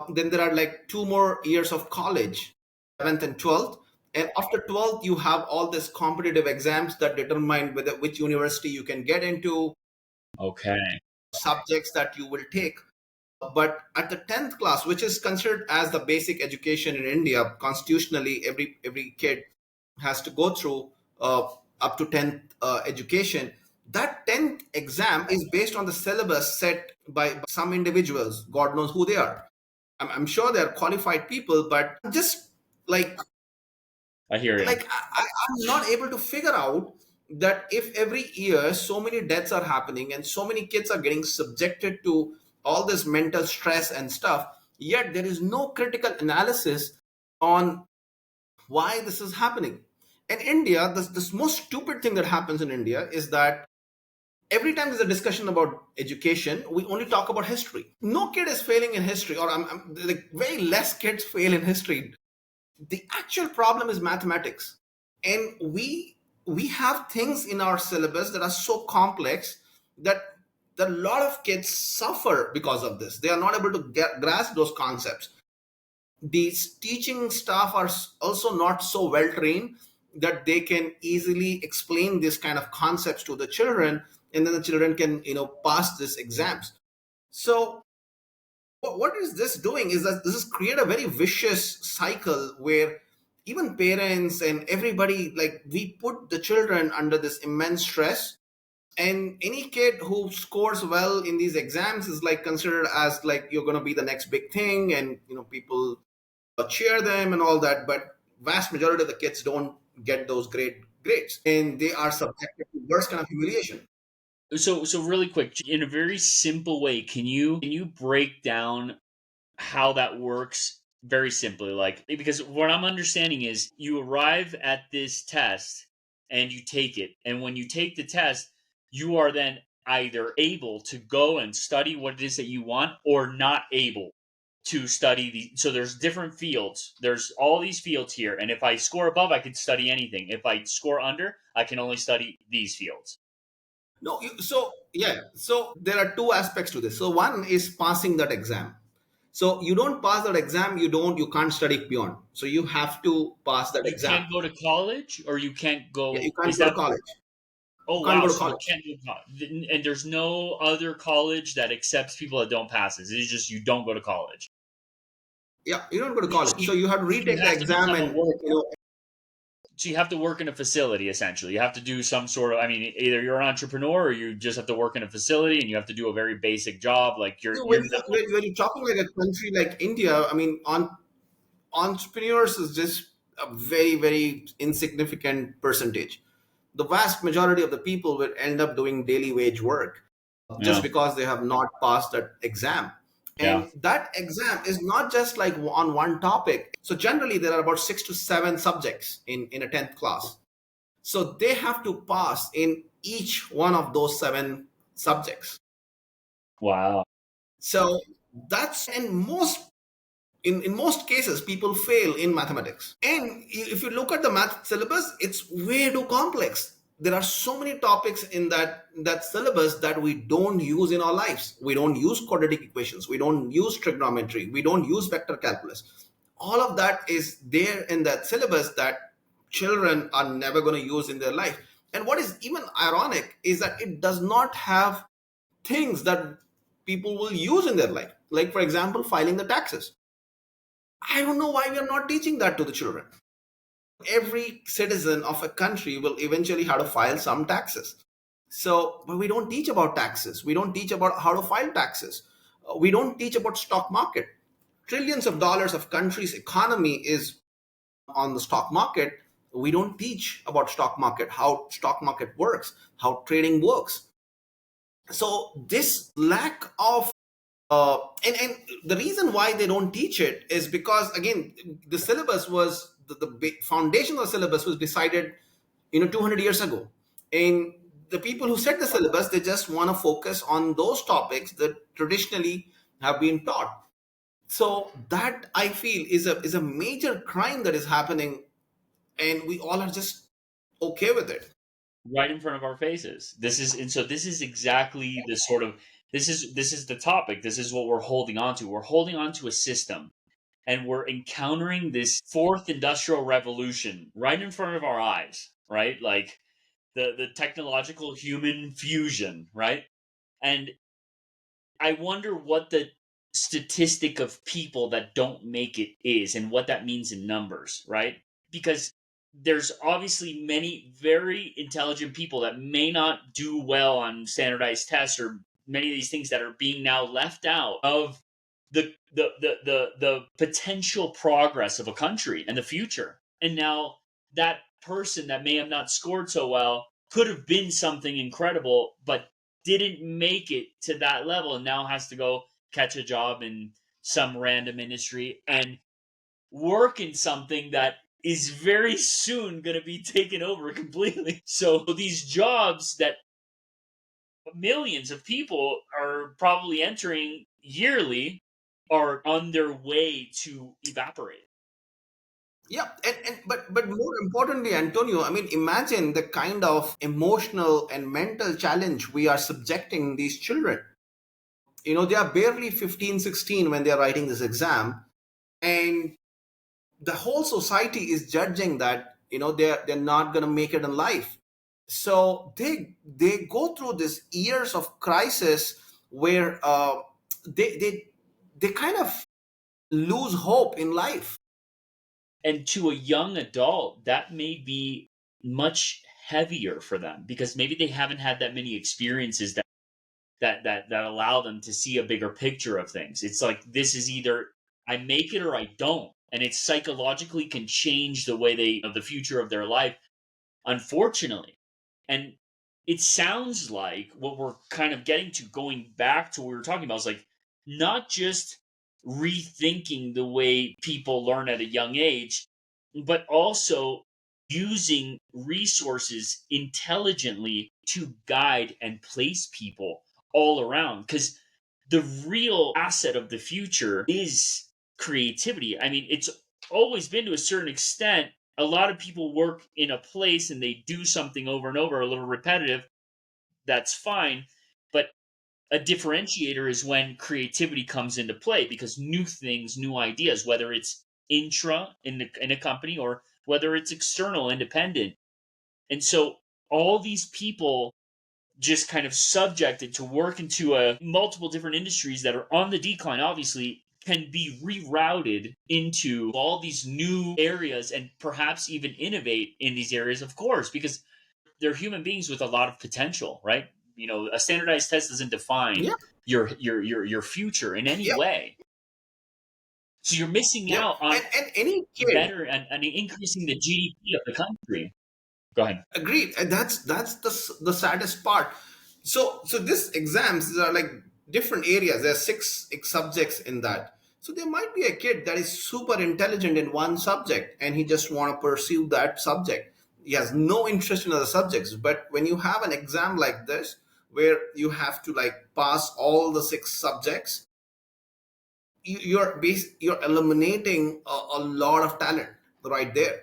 then there are like 2 more years of college, 11th and 12th. And after 12th, you have all these competitive exams that determine which university you can get into, okay, subjects that you will take. But at the 10th class, which is considered as the basic education in India, constitutionally, every kid has to go through up to 10th education. That 10th exam is based on the syllabus set by some individuals. God knows who they are. I'm sure they're qualified people, but just like I hear you. I'm not able to figure out that if every year so many deaths are happening and so many kids are getting subjected to all this mental stress and stuff, yet there is no critical analysis on why this is happening. In India, this most stupid thing that happens in India is that every time there's a discussion about education, we only talk about history. No kid is failing in history, or like very less kids fail in history. The actual problem is mathematics, and we have things in our syllabus that are so complex that a lot of kids suffer because of this. They are not able to grasp those concepts. These teaching staff are also not so well trained that they can easily explain this kind of concepts to the children, and then the children can pass these exams. So what is this doing is that this is create a very vicious cycle where even parents and everybody, like, we put the children under this immense stress, and any kid who scores well in these exams is like considered as like you're going to be the next big thing, and people cheer them and all that. But vast majority of the kids don't get those great grades, and they are subjected to worse kind of humiliation. So really quick, in a very simple way, can you break down how that works very simply? Like, because what I'm understanding is you arrive at this test and you take it, and when you take the test, you are then either able to go and study what it is that you want, or not able to study so there's different fields. There's all these fields here, and if I score above, I can study anything. If I score under, I can only study these fields. No, so yeah, so there are two aspects to this. So one is passing that exam. So you don't pass that exam, you can't study beyond. So you have to pass that You exam. can't go to college, or you can't Yeah, go. you can't Is go to that? college. You Oh can't wow! go to So you college. can't go to college, and there's no other college that accepts people that don't pass this. It's just you don't go to college. Yeah, you don't go to So college. you, So you have to so you retake the have to exam, become a and worker. So you have to work in a facility essentially. You have to do some sort of. I mean, either you're an entrepreneur or you just have to work in a facility, and you have to do a very basic job. Like you're not. when you're talking like a country like India, I mean, on entrepreneurs is just a very, very insignificant percentage. The vast majority of the people will end up doing daily wage work just Yeah, because they have not passed that exam. yeah. And that exam is not just like on one topic. So generally there are about 6 to 7 subjects in a 10th class. So they have to pass in each one of those 7 subjects. Wow. So that's, and in most cases people fail in mathematics. And if you look at the math syllabus, it's way too complex. There are so many topics in that syllabus that we don't use in our lives. We don't use quadratic equations, we don't use trigonometry, we don't use vector calculus. All of that is there in that syllabus that children are never going to use in their life. And what is even ironic is that it does not have things that people will use in their life, like for example filing the taxes. I don't know why we are not teaching that to the children. Every citizen of a country will eventually have to file some taxes. So, but we don't teach about taxes. We don't teach about how to file taxes. We don't teach about stock market. Trillions of dollars of country's economy is on the stock market. We don't teach about stock market, how stock market works, how trading works. So this lack of and the reason why they don't teach it is because again the syllabus was the foundation of the syllabus was decided 200 years ago, and the people who set the syllabus, they just want to focus on those topics that traditionally have been taught. So that I feel is a major crime that is happening, and we all are just okay with it. Right in front of our faces. This is and so this is exactly the sort of this is the topic. This is what we're holding on to. We're holding on to a system, and we're encountering this fourth industrial revolution right in front of our eyes, right? Like the technological human fusion, right? And I wonder what the statistic of people that don't make it is and what that means in numbers, right? Because there's obviously many very intelligent people that may not do well on standardized tests or many of these things that are being now left out of the potential progress of a country and the future. And now that person that may have not scored so well could have been something incredible, but didn't make it to that level and now has to go catch a job in some random industry and work in something that is very soon going to be taken over completely. So these jobs that millions of people are probably entering yearly are on their way to evaporate. Yeah, but more importantly, Antonio, I mean, imagine the kind of emotional and mental challenge we are subjecting these children. They are barely 15, 16 when they are writing this exam, and the whole society is judging that they're not going to make it in life. So they go through this years of crisis where they they they kind of lose hope in life. And to a young adult, that may be much heavier for them because maybe they haven't had that many experiences that allow them to see a bigger picture of things. It's like this is either I make it or I don't. And it psychologically can change the way they of the future of their life, unfortunately. And it sounds like what we're kind of getting to going back to what we were talking about is like not just rethinking the way people learn at a young age, but also using resources intelligently to guide and place people all around. Because the real asset of the future is creativity. I mean, it's always been to a certain extent. A lot of people work in a place and they do something over and over, a little repetitive. That's fine. But a differentiator is when creativity comes into play because new things, new ideas, whether it's intra in a company or whether it's external, independent. And so all these people just kind of subjected to work into multiple different industries that are on the decline, obviously, can be rerouted into all these new areas and perhaps even innovate in these areas, of course, because they're human beings with a lot of potential, right? A standardized test doesn't define Yeah, your future in any yeah, way. So you're missing yeah. out on And any kid, better and increasing the GDP of the country. Go ahead. agreed. And that's the saddest part. So this exams, these are like different areas. There are six subjects in that. So there might be a kid that is super intelligent in one subject and he just want to pursue that subject. He has no interest in other subjects. But when you have an exam like this, where you have to like pass all the six subjects, you're eliminating a lot of talent right there.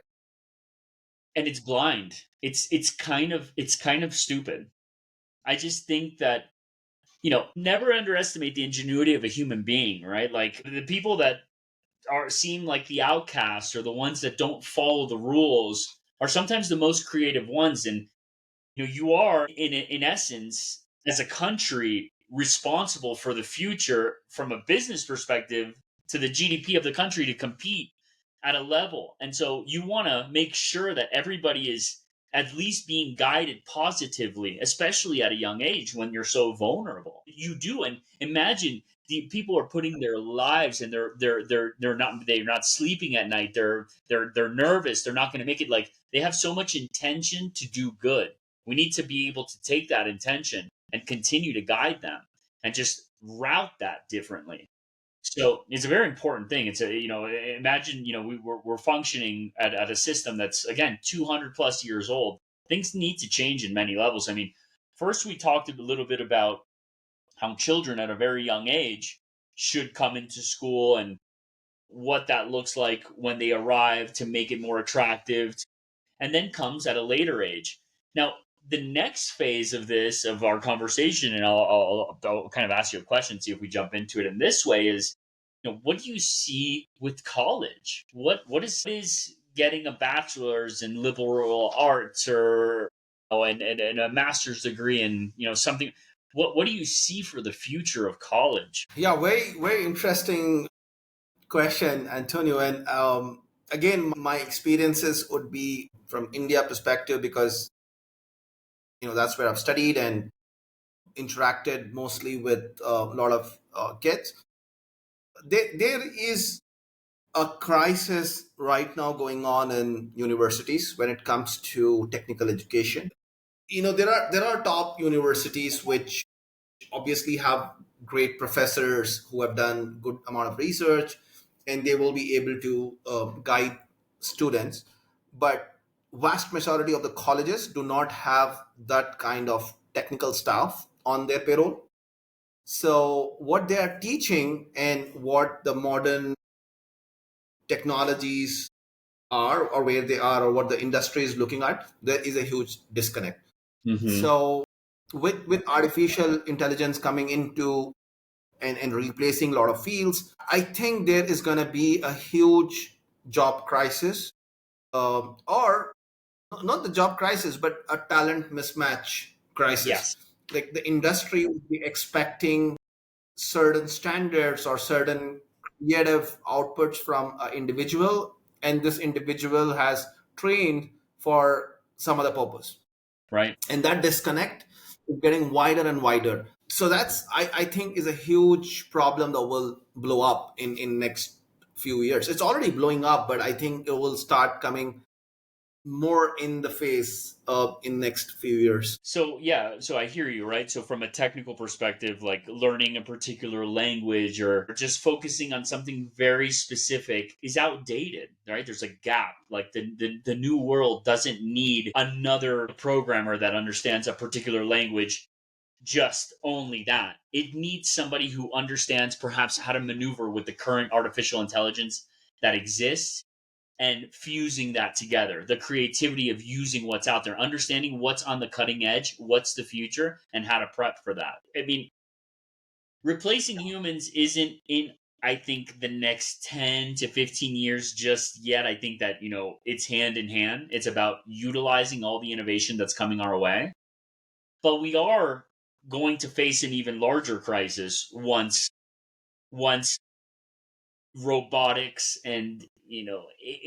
And it's blind. It's kind of stupid. I just think that never underestimate the ingenuity of a human being, right? Like the people that are seem like the outcasts or the ones that don't follow the rules are sometimes the most creative ones. And you are in essence as a country responsible for the future from a business perspective to the GDP of the country to compete at a level. And so you want to make sure that everybody is at least being guided positively, especially at a young age when you're so vulnerable. You do, and imagine the people are putting their lives and they're not sleeping at night. They're nervous. They're not going to make it. Like they have so much intention to do good. We need to be able to take that intention and continue to guide them and just route that differently. So it's a very important thing. It's imagine, we're functioning at a system that's, again, 200 plus years old. Things need to change in many levels. I mean, first we talked a little bit about how children at a very young age should come into school and what that looks like when they arrive to make it more attractive, and then comes at a later age. Now, the next phase of this, of our conversation, and I'll kind of ask you a question, see if we jump into it in this way, is, what do you see with college? What is getting a bachelor's in liberal arts or and a master's degree in something? What do you see for the future of college? Yeah, very interesting question, Antonio. And again, my experiences would be from India perspective, because that's where I've studied and interacted mostly with a lot of kids. There is a crisis right now going on in universities when it comes to technical education. There are top universities which obviously have great professors who have done good amount of research, and they will be able to guide students. But vast majority of the colleges do not have that kind of technical staff on their payroll. So what they are teaching and what the modern technologies are, or where they are, or what the industry is looking at, there is a huge disconnect. Hmm. So with artificial intelligence coming into and replacing a lot of fields, I think there is going to be a huge job crisis, or not the job crisis, but a talent mismatch crisis. Yes. Like the industry would be expecting certain standards or certain creative outputs from an individual, and this individual has trained for some other purpose, Right. and that disconnect is getting wider and wider. So that's, I think, is a huge problem that will blow up in next few years. It's already blowing up, but I think it will start coming more in the face in next few years. So yeah, so I hear you, right? So from a technical perspective, like learning a particular language or just focusing on something very specific is outdated, right? There's a gap. Like the new world doesn't need another programmer that understands a particular language, just only that. It needs somebody who understands perhaps how to maneuver with the current artificial intelligence that exists and fusing that together, the creativity of using what's out there, understanding what's on the cutting edge, what's the future, and how to prep for that. I mean, replacing humans isn't in, I think, the next 10 to 15 years just yet. I think that, it's hand in hand. It's about utilizing all the innovation that's coming our way. But we are going to face an even larger crisis once robotics and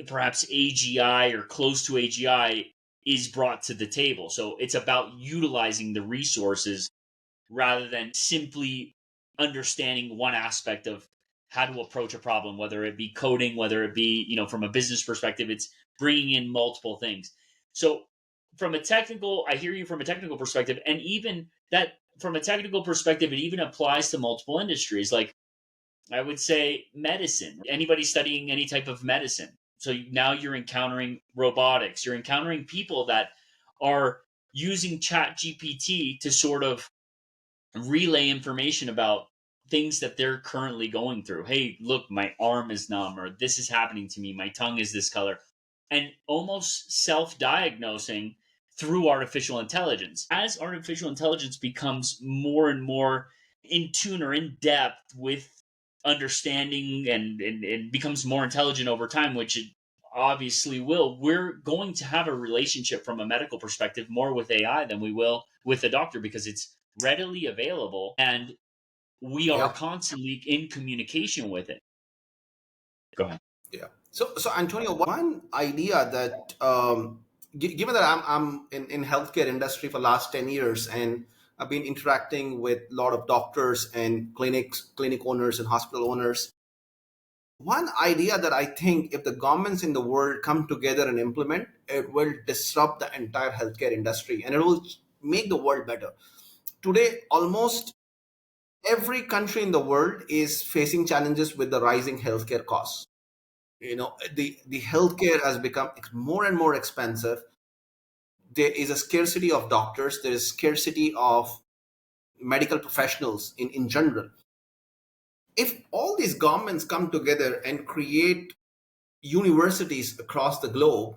perhaps AGI or close to AGI is brought to the table. So it's about utilizing the resources rather than simply understanding one aspect of how to approach a problem, whether it be coding, whether it be from a business perspective. It's bringing in multiple things. So from a technical, I hear you from a technical perspective, and even that from a technical perspective, it even applies to multiple industries. Like I would say medicine, anybody studying any type of medicine. So now you're encountering robotics, you're encountering people that are using Chat GPT to sort of relay information about things that they're currently going through. Hey, look, my arm is numb, or this is happening to me, my tongue is this color, and almost self diagnosing through artificial intelligence. As artificial intelligence becomes more and more in tune or in depth with understanding and becomes more intelligent over time, which it obviously will, we're going to have a relationship from a medical perspective more with AI than we will with the doctor, because it's readily available and we are Yeah, constantly in communication with it. Go ahead. yeah. So Antonio, one idea that given that I'm in healthcare industry for last 10 years, and I've been interacting with a lot of doctors and clinic owners and hospital owners. One idea that I think, if the governments in the world come together and implement, it will disrupt the entire healthcare industry, and it will make the world better. Today, almost every country in the world is facing challenges with the rising healthcare costs. The healthcare has become more and more expensive. There is a scarcity of doctors, there is scarcity of medical professionals in general. If all these governments come together and create universities across the globe,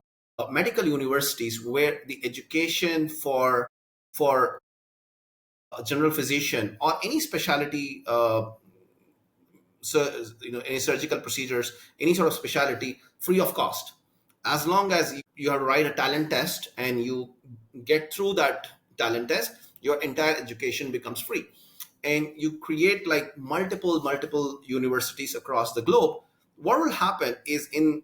medical universities, where the education for a general physician or any specialty, so any surgical procedures, any sort of specialty, free of cost, as long as you have to write a talent test and you get through that talent test, your entire education becomes free. And you create like multiple universities across the globe. What will happen is in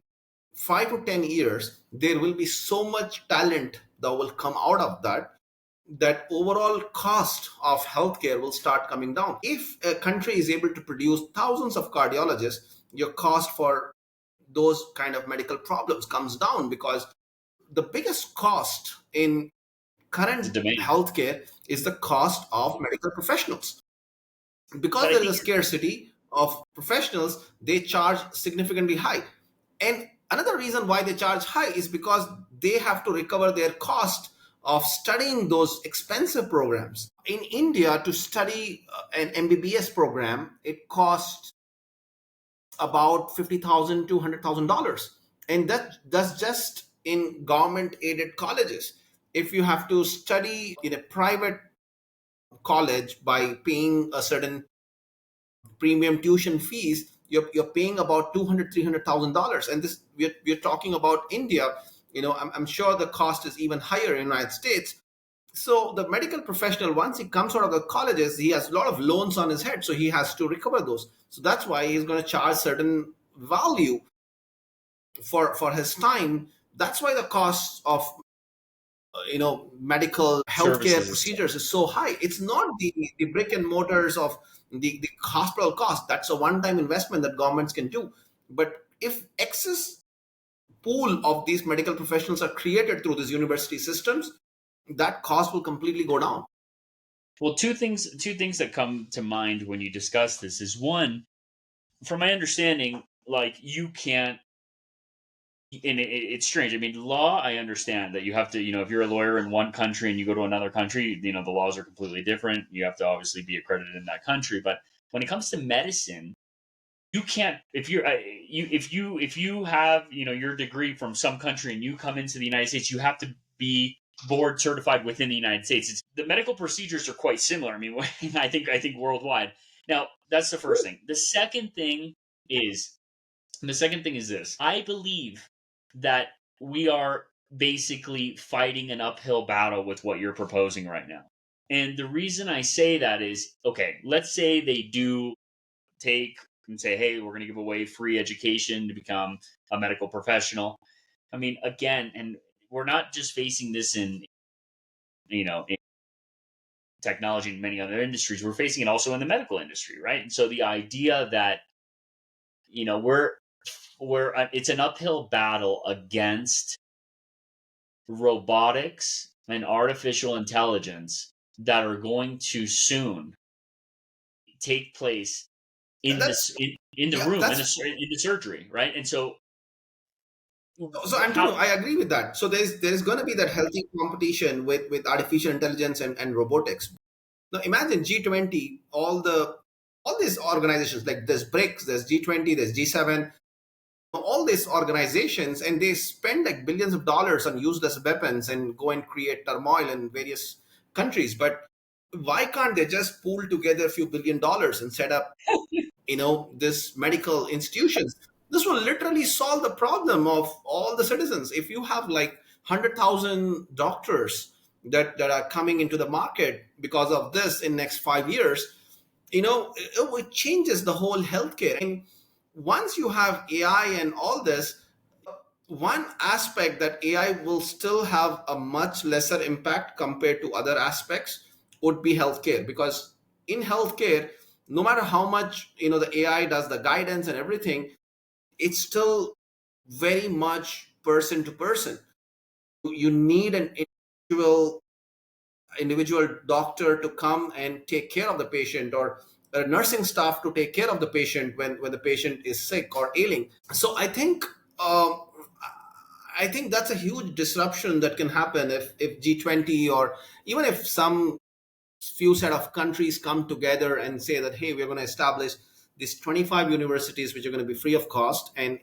5 to 10 years, there will be so much talent that will come out of that, that overall cost of healthcare will start coming down. If a country is able to produce thousands of cardiologists, your cost for those kind of medical problems comes down, because the biggest cost in The current demand. healthcare is the cost of medical professionals. Because But I there is a think scarcity of professionals, they charge significantly high. And another reason why they charge high is because they have to recover their cost of studying those expensive programs. In India, to study an MBBS program, it costs about 50,000 to $100,000, and that's just in government aided colleges. If you have to study in a private college by paying a certain premium tuition fees, you're paying about 200 $300,000. And this, we're talking about India. I'm sure the cost is even higher in the United States. So the medical professional, once he comes out of the colleges, he has a lot of loans on his head, so he has to recover those. So that's why he's going to charge certain value for his time. That's why the cost of medical healthcare services is procedures is so high. It's not the brick and mortars of the hospital cost. That's a one-time investment that governments can do. But if excess pool of these medical professionals are created through these university systems, that cost will completely go down. well, two things that come to mind when you discuss this is one, from my understanding, like you can't, and it's strange. I mean, law, I understand that you have to, if you're a lawyer in one country and you go to another country, the laws are completely different. You have to obviously be accredited in that country. But when it comes to medicine, you can't, if you're if you have your degree from some country and you come into the United States, you have to be board certified within the United States. The medical procedures are quite similar. I mean, I think worldwide. Now, that's the first thing. The second thing is this. I believe that we are basically fighting an uphill battle with what you're proposing right now. And the reason I say that is, okay, let's say they do take and say, hey, we're going to give away free education to become a medical professional. I mean, again, and we're not just facing this in technology and many other industries. We're facing it also in the medical industry, right? And so the idea that we're it's an uphill battle against robotics and artificial intelligence that are going to soon take place in That's this in the yeah, room that's in the surgery, right? And so so. Antonio, how I agree with that. So there's going to be that healthy competition with artificial intelligence and robotics. Now imagine G20, all these organizations, like there's BRICS, there's G20, there's G7, all these organizations, and they spend like billions of dollars on useless weapons and go and create turmoil in various countries. But why can't they just pool together a few $1 billion and set up this medical institutions? This will literally solve the problem of all the citizens. If you have like 100,000 doctors that are coming into the market because of this in next 5 years, it changes the whole healthcare. And once you have AI and all this, one aspect that AI will still have a much lesser impact compared to other aspects would be healthcare. Because in healthcare, no matter how much the AI does the guidance and everything, it's still very much person to person. You need an individual doctor to come and take care of the patient, or a nursing staff to take care of the patient when the patient is sick or ailing. So I think that's a huge disruption that can happen if G20, or even if some few set of countries come together and say that, hey, we're going to establish these 25 universities which are going to be free of cost, and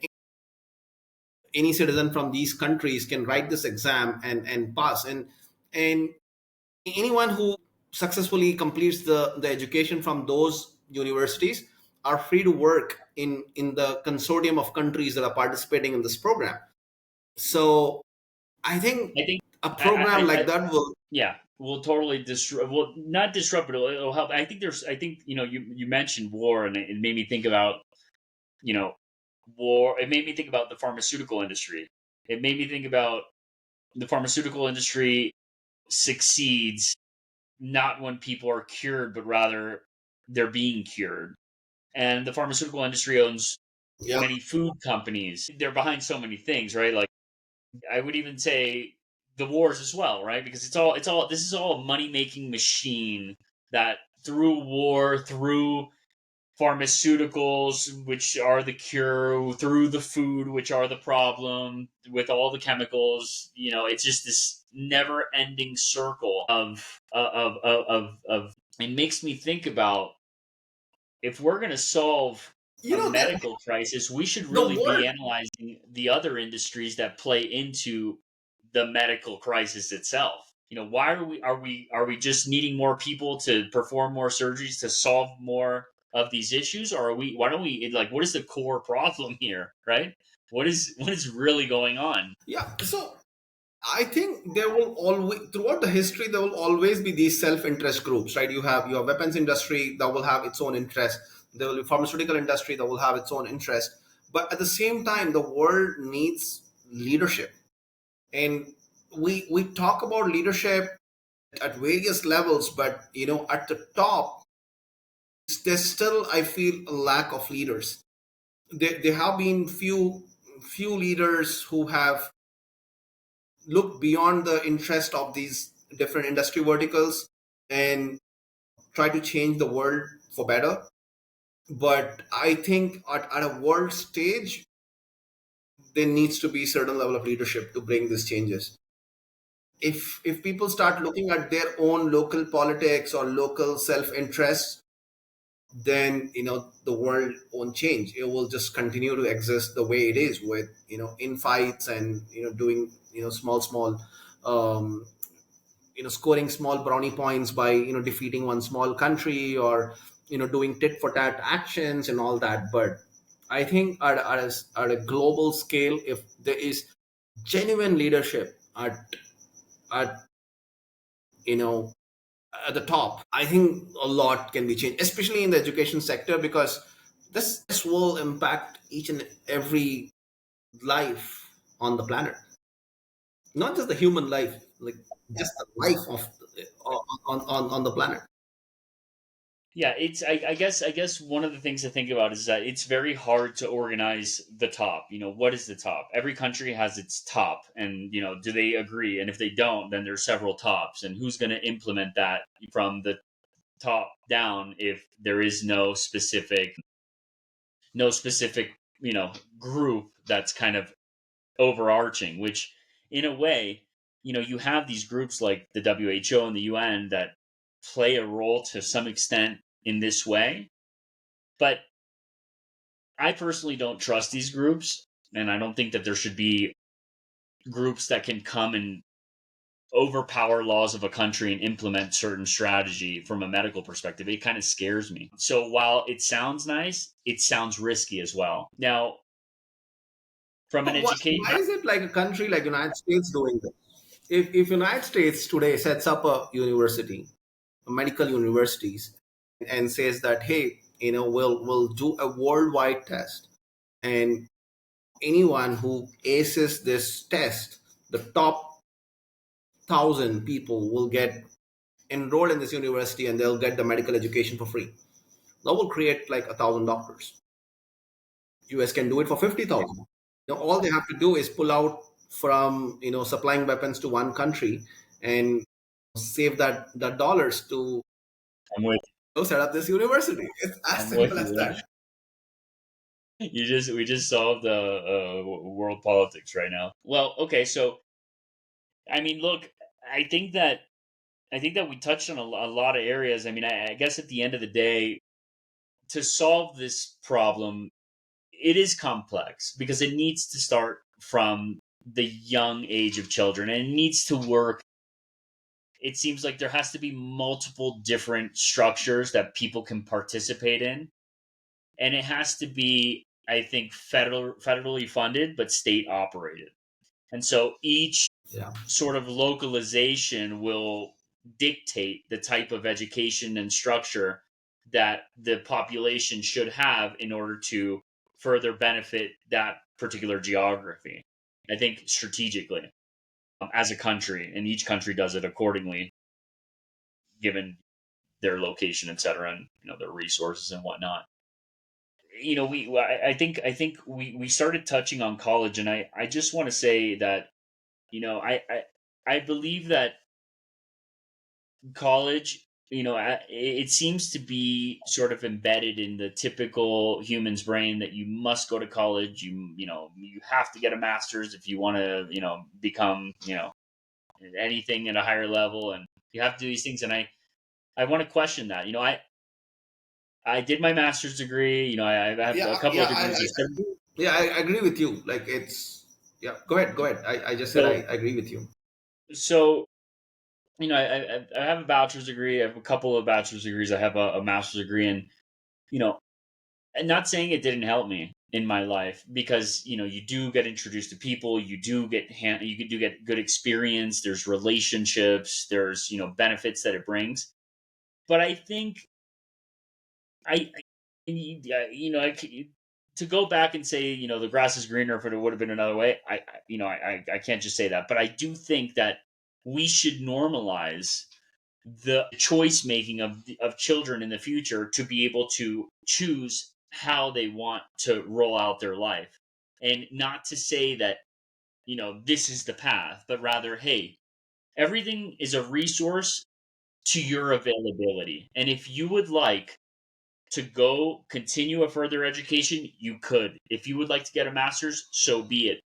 any citizen from these countries can write this exam and pass. And anyone who successfully completes the education from those universities are free to work in the consortium of countries that are participating in this program. So I think I think a I, program I like that will yeah, will totally disrupt. Well, not disrupt, but it'll help. I think you mentioned war, and it made me think about you know war. It made me think about the pharmaceutical industry. It made me think about the pharmaceutical industry succeeds not when people are cured, but rather they're being cured. And the pharmaceutical industry owns Yeah. many food companies. They're behind so many things, right? Like I would even say the wars as well, right? Because this is all a money making machine that through war, through pharmaceuticals, which are the cure, through the food, which are the problem, with all the chemicals. It's just this never ending circle of. It makes me think about if we're going to solve You a know that medical crisis, we should the really be world. analyzing the other industries that play into the medical crisis itself. Why are we just needing more people to perform more surgeries to solve more of these issues, or are we? Why don't we like? What is the core problem here, right? What is really going on? Yeah. So I think there will always, throughout the history, there will always be these self-interest groups, right? You have your weapons industry that will have its own interest. There will be pharmaceutical industry that will have its own interest. But at the same time, the world needs leadership, and we talk about leadership at various levels, but at the top, there's still, I feel, a lack of leaders. There have been few leaders who have looked beyond the interest of these different industry verticals and try to change the world for better. But I think at a world stage, there needs to be certain level of leadership to bring these changes. If people start looking at their own local politics or local self-interest, then the world won't change. It will just continue to exist the way it is, with infights and doing small um, scoring small brownie points by defeating one small country, or doing tit for tat actions and all that. But I think at a global scale, if there is genuine leadership at you know at the top, I think a lot can be changed, especially in the education sector, because this will impact each and every life on the planet, not just the human life, like just the life of on the planet. Yeah, it's I guess one of the things to think about is that it's very hard to organize the top. What is the top? Every country has its top, and do they agree? And if they don't, then there's several tops, and who's going to implement that from the top down if there is no specific group that's kind of overarching, which in a way, you have these groups like the WHO and the UN that play a role to some extent in this way. But I personally don't trust these groups, and I don't think that there should be groups that can come and overpower laws of a country and implement certain strategy from a medical perspective. It kind of scares me. So while it sounds nice, it sounds risky as well. Now, from an educate Why is it like a country like United States doing this? If United States today sets up a university, a medical universities, and says that, hey, we'll do a worldwide test, and anyone who aces this test, the top 1,000 people will get enrolled in this university, and they'll get the medical education for free. That will create like 1,000 doctors. US can do it for 50,000. All they have to do is pull out from supplying weapons to one country, and save that dollars to I'm with go set up this university. It's as I'm with simple as you. that. We just solved the world politics right now. Well, okay, so I mean, look, I think that I think that we touched on a lot of areas. I mean, I guess at the end of the day, to solve this problem, it is complex because it needs to start from the young age of children, and it needs to work. It seems like there has to be multiple different structures that people can participate in, and it has to be, I think, federally funded but state operated. And so each Yeah. sort of localization will dictate the type of education and structure that the population should have in order to further benefit that particular geography. I think strategically, as a country, and each country does it accordingly, given their location, et cetera, and their resources and whatnot. I think we started touching on college, and I just want to say that I believe that college, it seems to be sort of embedded in the typical human's brain that you must go to college. You have to get a master's if you want to become anything at a higher level, and you have to do these things. And I want to question that. I did my master's degree. I have a couple of degrees. I agree with you. Like it's yeah. Go ahead. Go ahead. I just said I agree with you. So I have a bachelor's degree. I have a couple of bachelor's degrees. I have a master's degree, and I'm not saying it didn't help me in my life, because you do get introduced to people, you do get good experience. There's relationships. There's benefits that it brings. But I think to go back and say the grass is greener if it would have been another way. I can't just say that, but I do think that we should normalize the choice making of children in the future to be able to choose how they want to roll out their life, and not to say that this is the path, but rather, hey, everything is a resource to your availability, and if you would like to go continue a further education, you could. If you would like to get a master's, so be it.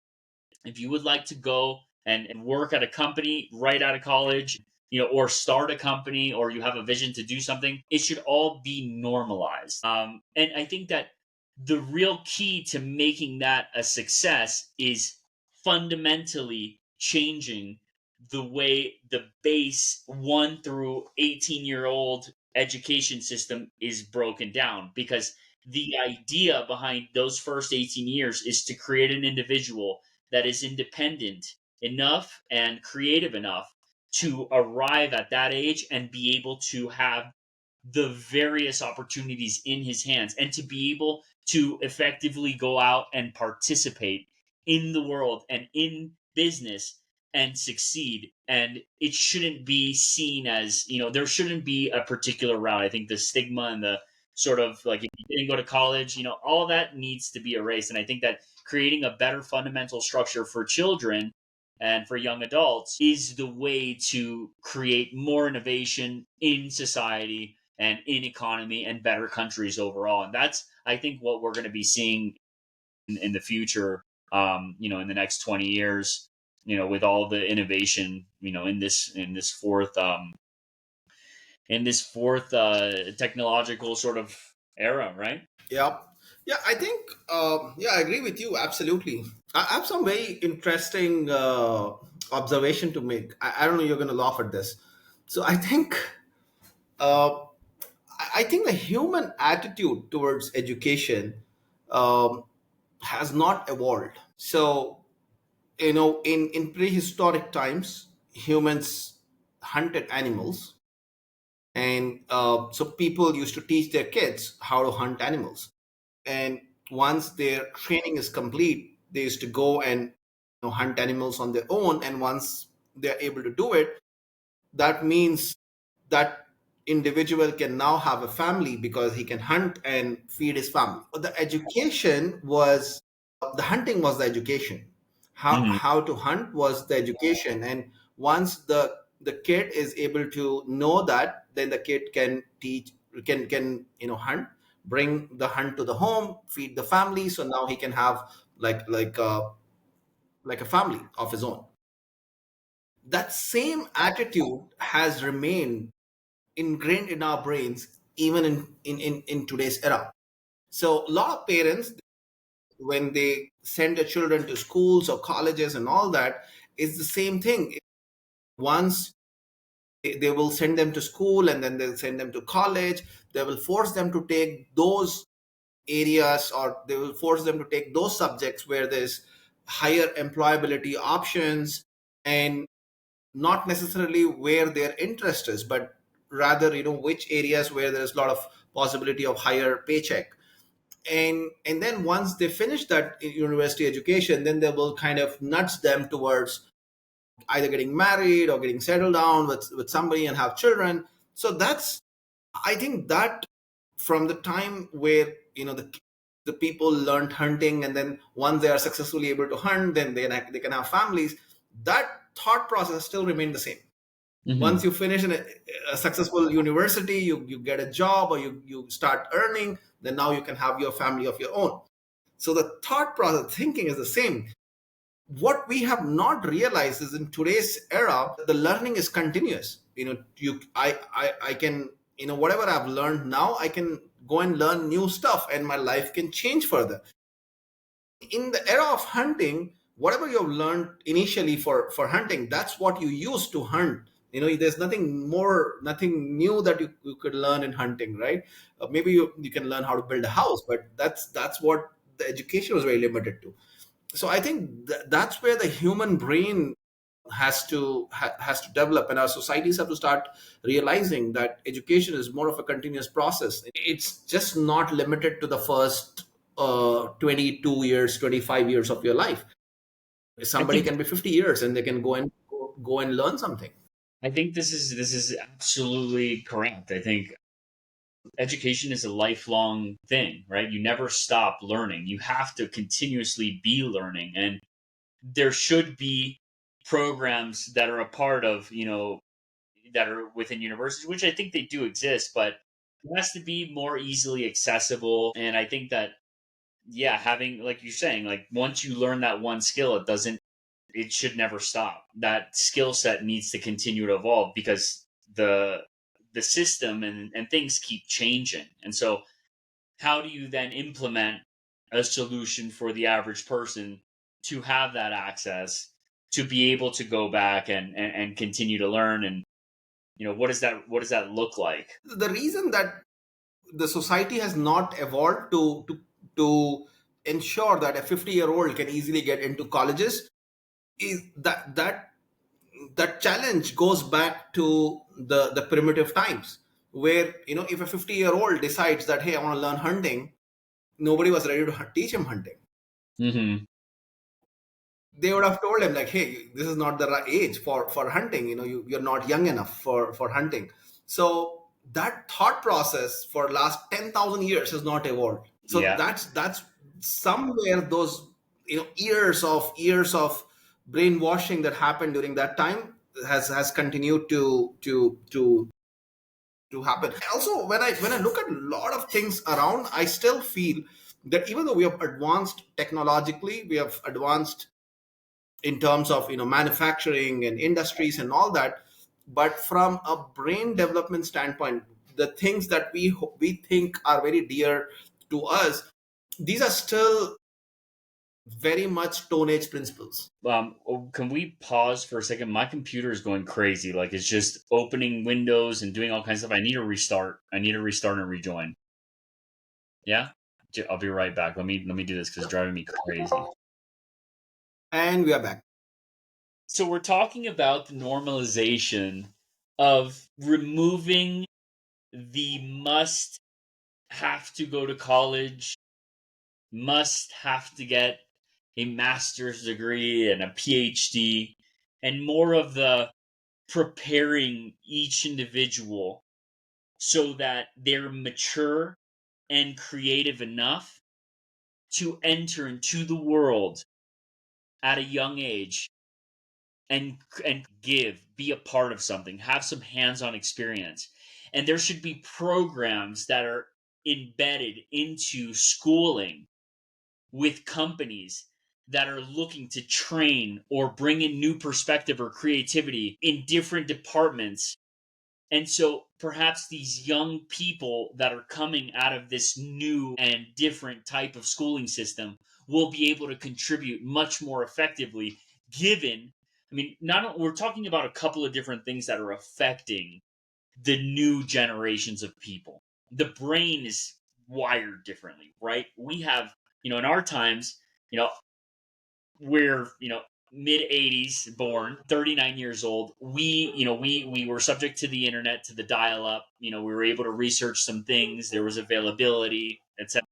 If you would like to go and work at a company right out of college, or start a company, or you have a vision to do something, it should all be normalized. And I think that the real key to making that a success is fundamentally changing the way the base 1 through 18-year-old education system is broken down, because the idea behind those first 18 years is to create an individual that is independent enough and creative enough to arrive at that age and be able to have the various opportunities in his hands, and to be able to effectively go out and participate in the world and in business and succeed. And it shouldn't be seen as, there shouldn't be a particular route. I think the stigma and the sort of like, if you didn't go to college, all that needs to be erased. And I think that creating a better fundamental structure for children and for young adults is the way to create more innovation in society and in economy and better countries overall. And that's, I think, what we're going to be seeing in the future, in the next 20 years, with all the innovation, in this fourth technological sort of era, right? Yeah. Yeah, I think, I agree with you. Absolutely. I have some very interesting observation to make. I don't know, you're going to laugh at this. So uh, I think the human attitude towards education um, has not evolved. So, in prehistoric times, humans hunted animals. And so people used to teach their kids how to hunt animals. And once their training is complete, they used to go and hunt animals on their own. And once they're able to do it, that means that individual can now have a family because he can hunt and feed his family. But the hunting was the education. Mm-hmm. How to hunt was the education. And once the kid is able to know that, then the kid can teach, can hunt, bring the hunt to the home, feed the family. So now he can have like a family of his own. That same attitude has remained ingrained in our brains even in today's era. So a lot of parents, when they send their children to schools or colleges and all that, is the same thing. Once they will send them to school and then they'll send them to college, they will force them to take those areas, or they will force them to take those subjects where there's higher employability options. And not necessarily where their interest is, but rather, which areas where there's a lot of possibility of higher paycheck. And then once they finish that university education, then they will kind of nudge them towards either getting married or getting settled down with somebody and have children. So that's, I think that from the time where the people learned hunting, and then once they are successfully able to hunt, then they can have families. That thought process still remained the same. Hmm. Once you finish in a successful university, you get a job, or you start earning, then now you can have your family of your own. So the thought process, thinking is the same. What we have not realized is in today's era, the learning is continuous. I can, whatever I've learned now, I can go and learn new stuff, and my life can change further. In the era of hunting, whatever you've learned initially for hunting, that's what you use to hunt. There's nothing new that you could learn in hunting, right? Maybe you can learn how to build a house, but that's what the education was very limited to. So I think that's where the human brain has to develop, and our societies have to start realizing that education is more of a continuous process. It's just not limited to the first 22 years, 25 years of your life. I Somebody think can be 50 years and they can go and learn something. I think this is absolutely correct. I think education is a lifelong thing, right? You never stop learning. You have to continuously be learning, and there should be programs that are a part of, that are within universities, which I think they do exist, but it has to be more easily accessible. And I think that, yeah, having, like you're saying, like once you learn that one skill, it should never stop. That skill set needs to continue to evolve because the system and things keep changing. And so how do you then implement a solution for the average person to have that access, to be able to go back and continue to learn? And what does that look like? The reason that the society has not evolved to ensure that a 50-year-old can easily get into colleges is that challenge goes back to the primitive times, where if a 50-year-old decides that, hey, I want to learn hunting, nobody was ready to teach him hunting. Hmm. They would have told him like, hey, this is not the right age for hunting. You're not young enough for hunting. So that thought process for last 10,000 years has not evolved. So Yeah. that's somewhere those years of brainwashing that happened during that time has continued to happen. Also, when I look at a lot of things around, I still feel that even though we have advanced technologically, we have advanced in terms of manufacturing and industries and all that, but from a brain development standpoint, the things that we think are very dear to us, these are still very much stone age principles. Can we pause for a second? My computer is going crazy. Like it's just opening windows and doing all kinds of stuff. I need to restart and rejoin. Yeah, I'll be right back. Let me do this because it's driving me crazy. And we are back. So we're talking about the normalization of removing the must have to go to college, must have to get a master's degree and a PhD, and more of the preparing each individual so that they're mature and creative enough to enter into the world at a young age and be a part of something, have some hands-on experience. And there should be programs that are embedded into schooling with companies that are looking to train or bring in new perspective or creativity in different departments. And so perhaps these young people that are coming out of this new and different type of schooling system will be able to contribute much more effectively, given, I mean, not we're talking about a couple of different things that are affecting the new generations of people. The brain is wired differently, right? We have, in our times, you know, we're, mid 80s born, 39 years old. We were subject to the internet, to the dial up. We were able to research some things. There was availability, etc.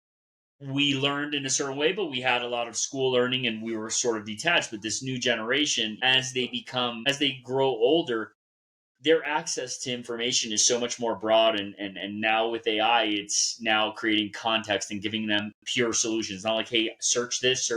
We learned in a certain way, but we had a lot of school learning and we were sort of detached. But this new generation, as they grow older, their access to information is so much more broad, and now with AI, it's now creating context and giving them pure solutions. Not like, hey, search this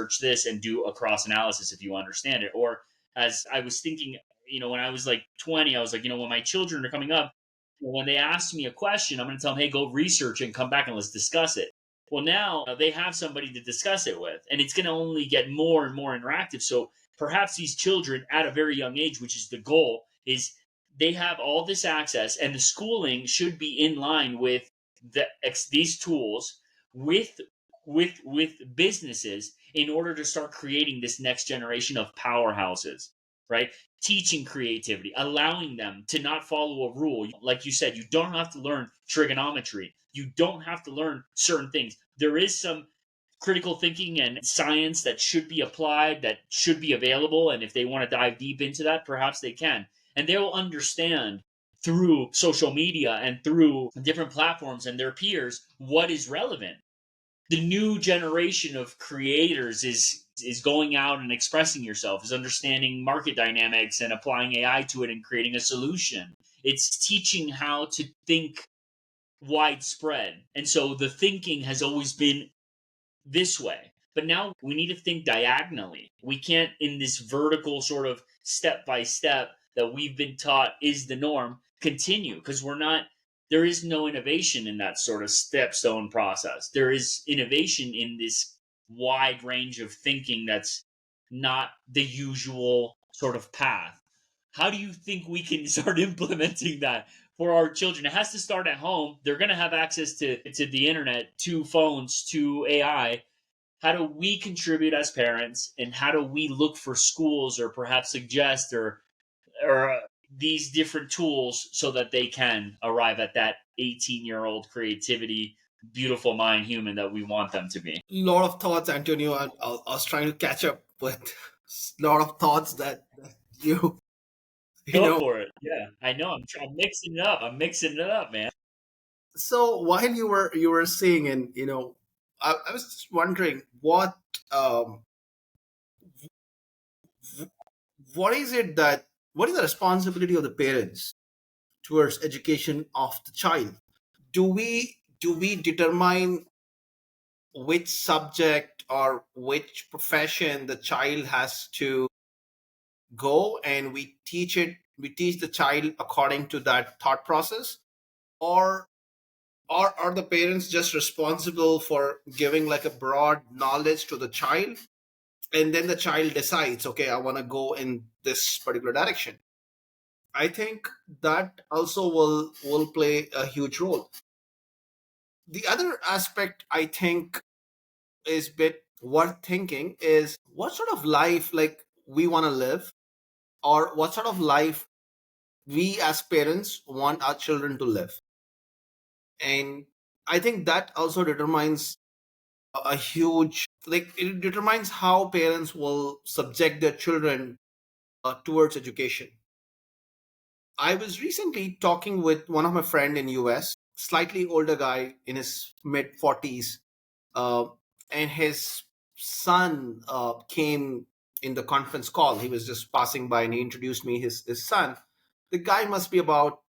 and do a cross analysis if you understand it. Or, as I was thinking, when I was like 20, I was like, when my children are coming up, when they ask me a question, I'm going to tell them, hey, go research it and come back and let's discuss it. Well, now they have somebody to discuss it with, and it's going to only get more and more interactive. So perhaps these children at a very young age, which is the goal, is they have all this access, and the schooling should be in line with these tools, with businesses, in order to start creating this next generation of powerhouses, right? Teaching creativity, allowing them to not follow a rule. Like you said, you don't have to learn trigonometry, you don't have to learn certain things. There is some critical thinking and science that should be applied, that should be available, and if they want to dive deep into that, perhaps they can, and they'll understand through social media and through different platforms and their peers what is relevant. The new generation of creators is going out and expressing yourself, is understanding market dynamics and applying AI to it and creating a solution. It's teaching how to think widespread. And so the thinking has always been this way. But now we need to think diagonally. We can't, in this vertical sort of step by step that we've been taught is the norm, continue, because there is no innovation in that sort of stepstone process. There is innovation in this wide range of thinking that's not the usual sort of path. How do you think we can start implementing that for our children? It has to start at home. They're going to have access to the internet, to phones, to AI. How do we contribute as parents, and how do we look for schools, or perhaps suggest, or these different tools, so that they can arrive at that 18-year-old creativity, beautiful mind human that we want them to be? Lot of thoughts, Antonio. I was trying to catch up with a lot of thoughts that you you Go know. for it. Yeah, I know. I'm mixing it up. I'm mixing it up, man. So while you were saying, and I was just wondering um, what is it that what is the responsibility of the parents towards education of the child? Do we determine which subject or which profession the child has to go, and we teach the child according to that thought process, or are the parents just responsible for giving like a broad knowledge to the child, and then the child decides, okay, I want to go in this particular direction? I think that also will play a huge role. The other aspect I think is bit worth thinking is what sort of life like we want to live, or what sort of life we as parents want our children to live. And I think that also determines a huge, like, it determines how parents will subject their children towards education. I was recently talking with one of my friend in US, slightly older guy in his mid 40s, uh, and his son came in the conference call. He was just passing by and he introduced me his son. The guy must be about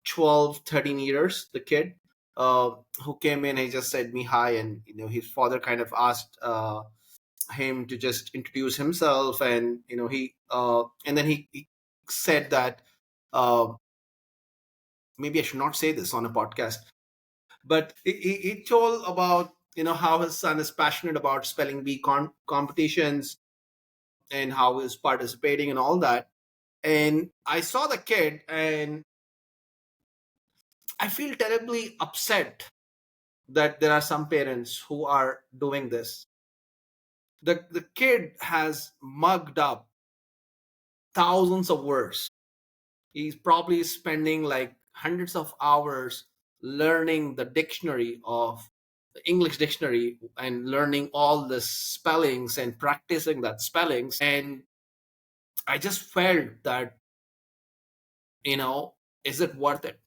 12, 13 years, the kid, who came in. He just said me hi, and his father kind of asked him to just introduce himself, and and then he said that, uh, maybe I should not say this on a podcast, but he told about how his son is passionate about spelling bee competitions, and how he's participating and all that. And I saw the kid, and I feel terribly upset that there are some parents who are doing this. The kid has mugged up thousands of words. He's probably spending like hundreds of hours learning the dictionary of the English dictionary, and learning all the spellings and practicing that spellings. And I just felt that, you know, is it worth it?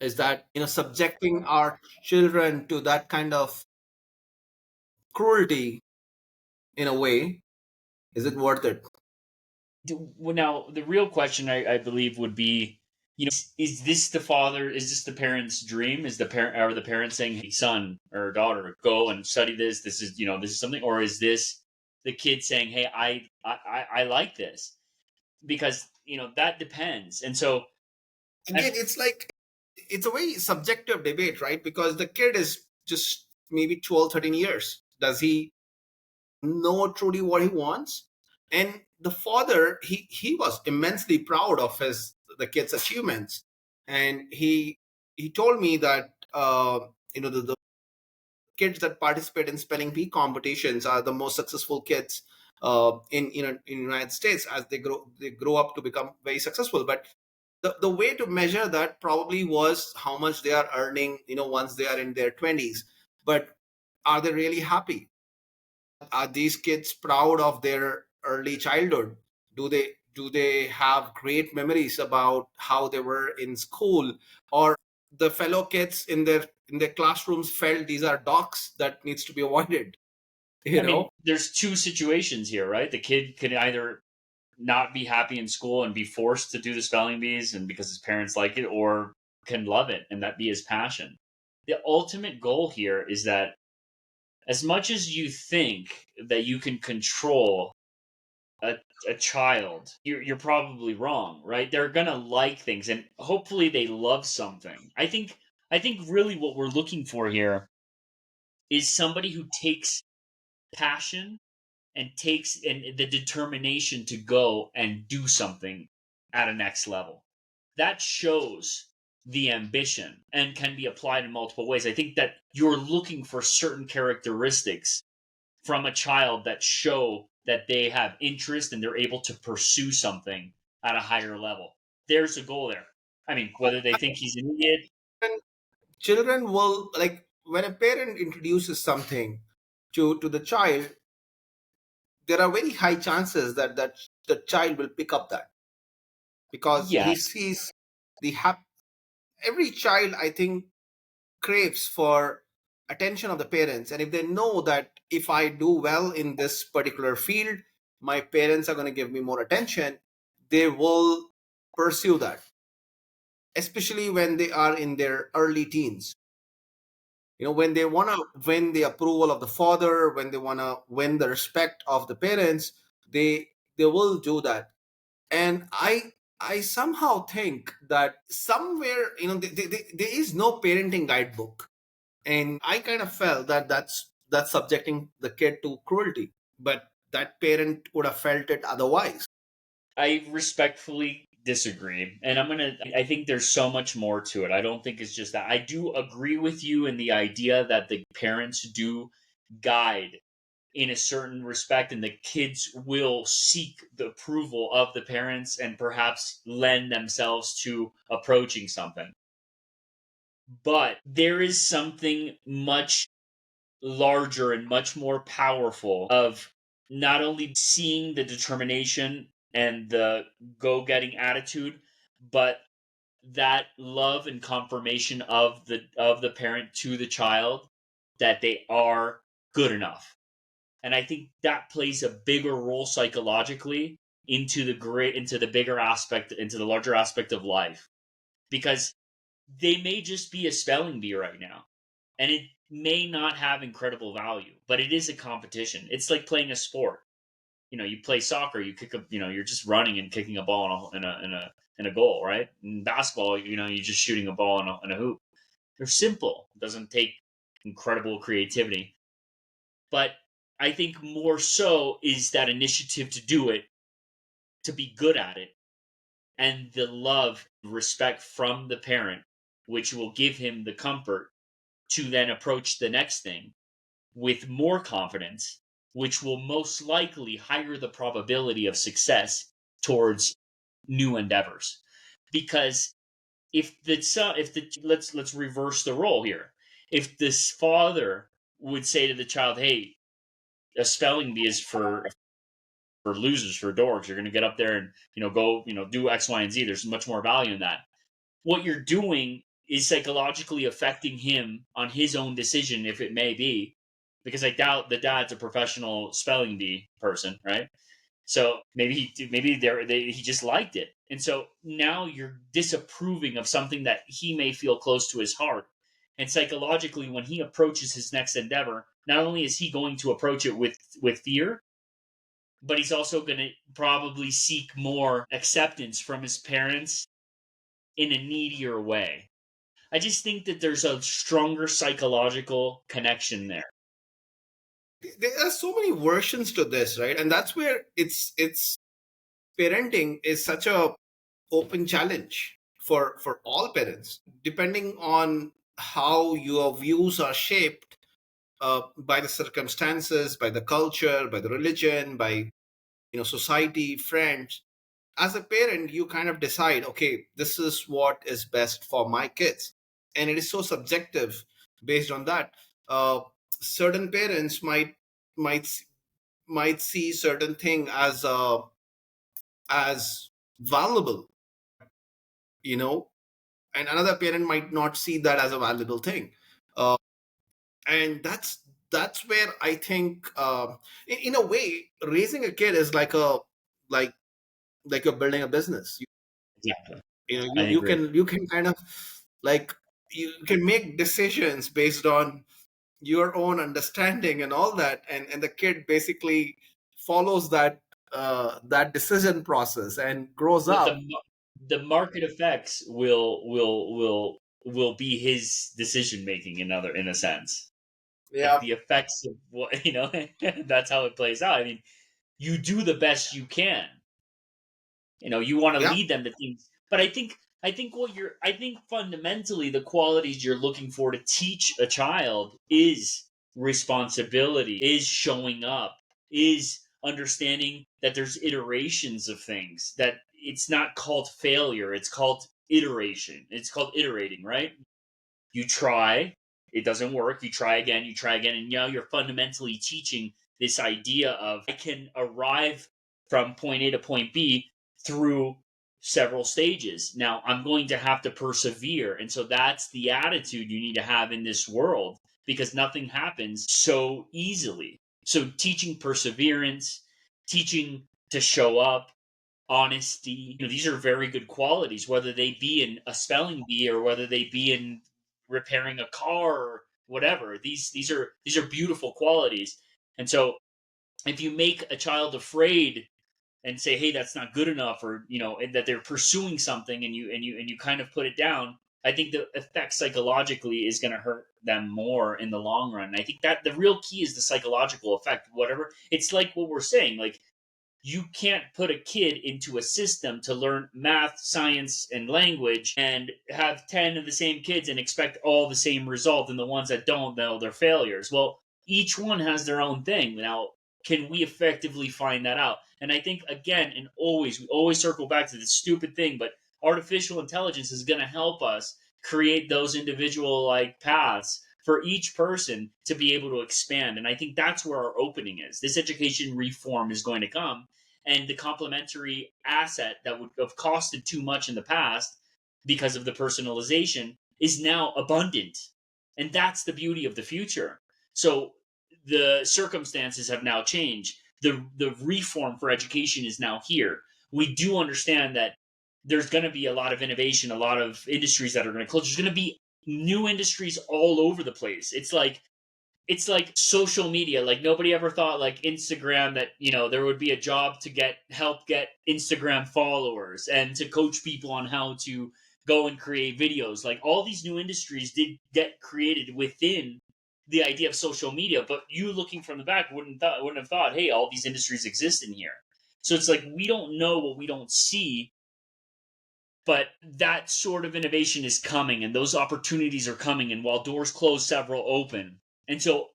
Is that, subjecting our children to that kind of cruelty in a way, is it worth it? Well, now the real question I believe would be, is this the father? Is this the parent's dream? Is the parent or the parent saying, "Hey, son or daughter, go and study this. This is this is something," or is this the kid saying, "Hey, I like this," because that depends. And so, Again, it's like, it's a very subjective debate, right? Because the kid is just maybe 12, 13 years. Does he know truly what he wants? And the father, he was immensely proud of the kid's achievements. And he told me that, the kids that participate in spelling bee competitions are the most successful kids, in United States, as they grow up to become very successful. But the way to measure that probably was how much they are earning, once they are in their 20s. But are they really happy? Are these kids proud of their early childhood? Do they have great memories about how they were in school? Or the fellow kids in their classrooms felt these are dogs that needs to be avoided, you I mean, know there's two situations here, right? The kid could either not be happy in school and be forced to do the spelling bees and because his parents like it, or can love it and that be his passion. The ultimate goal here is that as much as you think that you can control a, a child, you're probably wrong, right? They're gonna like things and hopefully they love something. I think really what we're looking for here is somebody who takes passion and takes and the determination to go and do something at a next level. That shows the ambition and can be applied in multiple ways. I think that you're looking for certain characteristics from a child that show that they have interest and they're able to pursue something at a higher level. There's a goal there. I mean, whether they think he's an idiot. and children will, like, when a parent introduces something to the child, there are very high chances that the child will pick up that, because he Yes. sees the every child, I think, craves for attention of the parents. And if they know that if I do well in this particular field, my parents are going to give me more attention, they will pursue that, especially when they are in their early teens. When they want to win the approval of the father, when they want to win the respect of the parents, they will do that. And I somehow think that somewhere, there is no parenting guidebook. And I kind of felt that that's subjecting the kid to cruelty, but that parent would have felt it otherwise. I respectfully disagree. And I think there's so much more to it. I don't think it's just that. I do agree with you in the idea that the parents do guide in a certain respect, and the kids will seek the approval of the parents and perhaps lend themselves to approaching something. But there is something much larger and much more powerful of not only seeing the determination and the go-getting attitude, but that love and confirmation of the parent to the child that they are good enough. And I think that plays a bigger role psychologically into the bigger aspect, into the larger aspect of life, because they may just be a spelling bee right now, and it may not have incredible value, but it is a competition. It's like playing a sport. You play soccer, you kick a, you're just running and kicking a ball in a goal, right? In basketball, you're just shooting a ball in a hoop. They're simple. It doesn't take incredible creativity, but I think more so is that initiative to do it, to be good at it, and the love, respect from the parent, which will give him the comfort to then approach the next thing with more confidence, which will most likely higher the probability of success towards new endeavors. Because if the let's reverse the role here. If this father would say to the child, "Hey, a spelling bee is for for losers, for dorks. You're going to get up there and, go, do X, Y, and Z. There's much more value in that. What you're doing is psychologically affecting him on his own decision, if it may be, because I doubt the dad's a professional spelling bee person, right? So maybe he just liked it, and so now you're disapproving of something that he may feel close to his heart. And psychologically, when he approaches his next endeavor, not only is he going to approach it with fear, but he's also going to probably seek more acceptance from his parents in a needier way. I just think that there's a stronger psychological connection there. There are so many versions to this, right? And that's where it's parenting is such a open challenge for all parents, depending on how your views are shaped by the circumstances, by the culture, by the religion, by society, friends. As a parent, you kind of decide, okay, this is what is best for my kids, and it is so subjective based on that. Certain parents might might see certain thing as valuable, you know, and another parent might not see that as a valuable thing. Uh, and that's where I think, in a way, raising a kid is like like you're building a business. Exactly. You I you agree. can you can kind of like you can make decisions based on your own understanding and all that, and the kid basically follows that decision process and grows But up. the market effects will be his decision making, in a sense. Like Yeah, the effects of what that's how it plays out. I mean, you do the best you can. You want to yeah, lead them to things, but I think fundamentally the qualities you're looking for to teach a child is responsibility, is showing up, is understanding that there's iterations of things, that it's not called failure, it's called iteration, it's called iterating, right? You try, it doesn't work, you try again, and now you're fundamentally teaching this idea of I can arrive from point A to point B through several stages. Now I'm going to have to persevere. And so that's the attitude you need to have in this world, because nothing happens so easily. So teaching perseverance, teaching to show up, honesty, these are very good qualities, whether they be in a spelling bee or whether they be in repairing a car or whatever. These are beautiful qualities. And so if you make a child afraid and say, hey, that's not good enough, or and that they're pursuing something, and you kind of put it down, I think the effect psychologically is going to hurt them more in the long run. And I think that the real key is the psychological effect. Whatever, it's like what we're saying, like, you can't put a kid into a system to learn math, science, and language and have 10 of the same kids and expect all the same result. And the ones that don't, they're failures. Well, each one has their own thing. Now, can we effectively find that out? And I think, again, and we always circle back to this stupid thing, but artificial intelligence is going to help us create those individual like paths for each person to be able to expand. And I think that's where our opening is. This education reform is going to come, and the complementary asset that would have costed too much in the past because of the personalization is now abundant. And that's the beauty of the future. So the circumstances have now changed. The reform for education is now here. We do understand that there's going to be a lot of innovation, a lot of industries that are going to close. There's going to be new industries all over the place. It's like social media. Like, nobody ever thought, like, Instagram, that there would be a job to help get Instagram followers and to coach people on how to go and create videos. Like, all these new industries did get created within the idea of social media, but you looking from the back wouldn't have thought, hey, all these industries exist in here. So it's like, we don't know what we don't see, but that sort of innovation is coming, and those opportunities are coming, and while doors close, several open. And so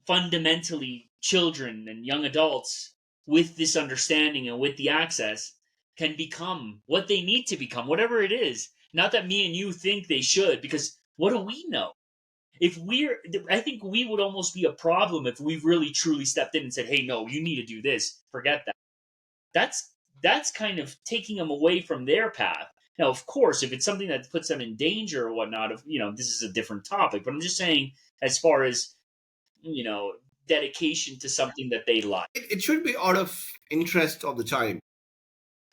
fundamentally, children and young adults with this understanding and with the access can become what they need to become, whatever it is. Not that me and you think they should, because what do we know? I think we would almost be a problem if we really truly stepped in and said, hey, no, you need to do this. Forget that. that's that's kind of taking them away from their path. Now, of course, if it's something that puts them in danger or whatnot, of this is a different topic. But I'm just saying, as far as you know, dedication to something that they like. It should be out of interest of the child.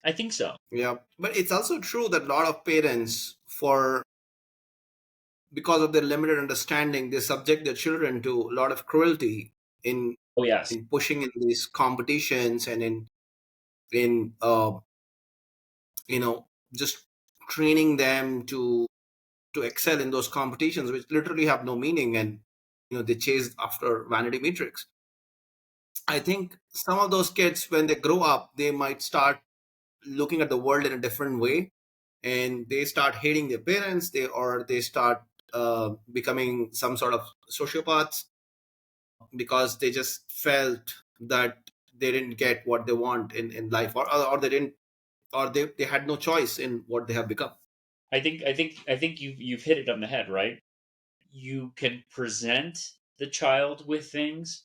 I think so. Yeah, but it's also true that a lot of parents, for because of their limited understanding, they subject their children to a lot of cruelty in Oh yes, in pushing in these competitions, and in just training them to excel in those competitions, which literally have no meaning, and they chase after vanity metrics. I think some of those kids, when they grow up, they might start looking at the world in a different way, and they start hating their parents, they start becoming some sort of sociopaths, because they just felt that they didn't get what they want in life, or they didn't, or they had no choice in what they have become. I think you've hit it on the head, right? You can present the child with things,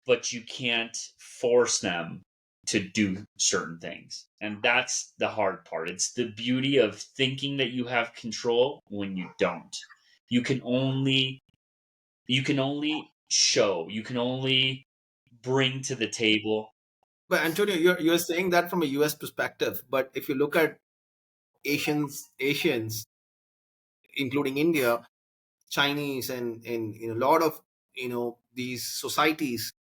but you can't force them to do certain things. And that's the hard part. It's the beauty of thinking that you have control when you don't. You can only show, you can only bring to the table. But Antonio, you're saying that from a US perspective, but if you look at Asians, including India, Chinese, and a lot of these societies,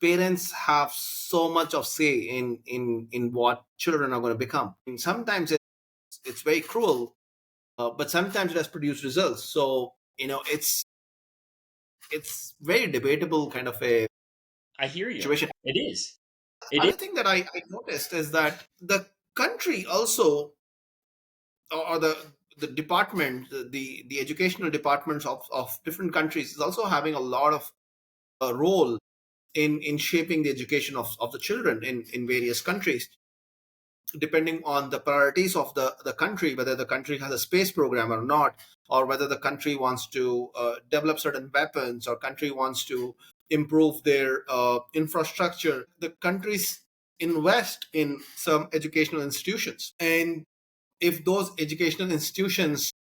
parents have so much of say in what children are going to become. And sometimes it's very cruel, but sometimes it has produced results. So it's very debatable kind of a I hear you. situation. It is. It is. Other thing that I noticed is that the country also, or the department, the educational departments of different countries is also having a lot of role in shaping the education of the children in various countries, depending on the priorities of the country, whether the country has a space program or not, or whether the country wants to develop certain weapons, or country wants to improve their infrastructure. The countries invest in some educational institutions, and if those educational institutions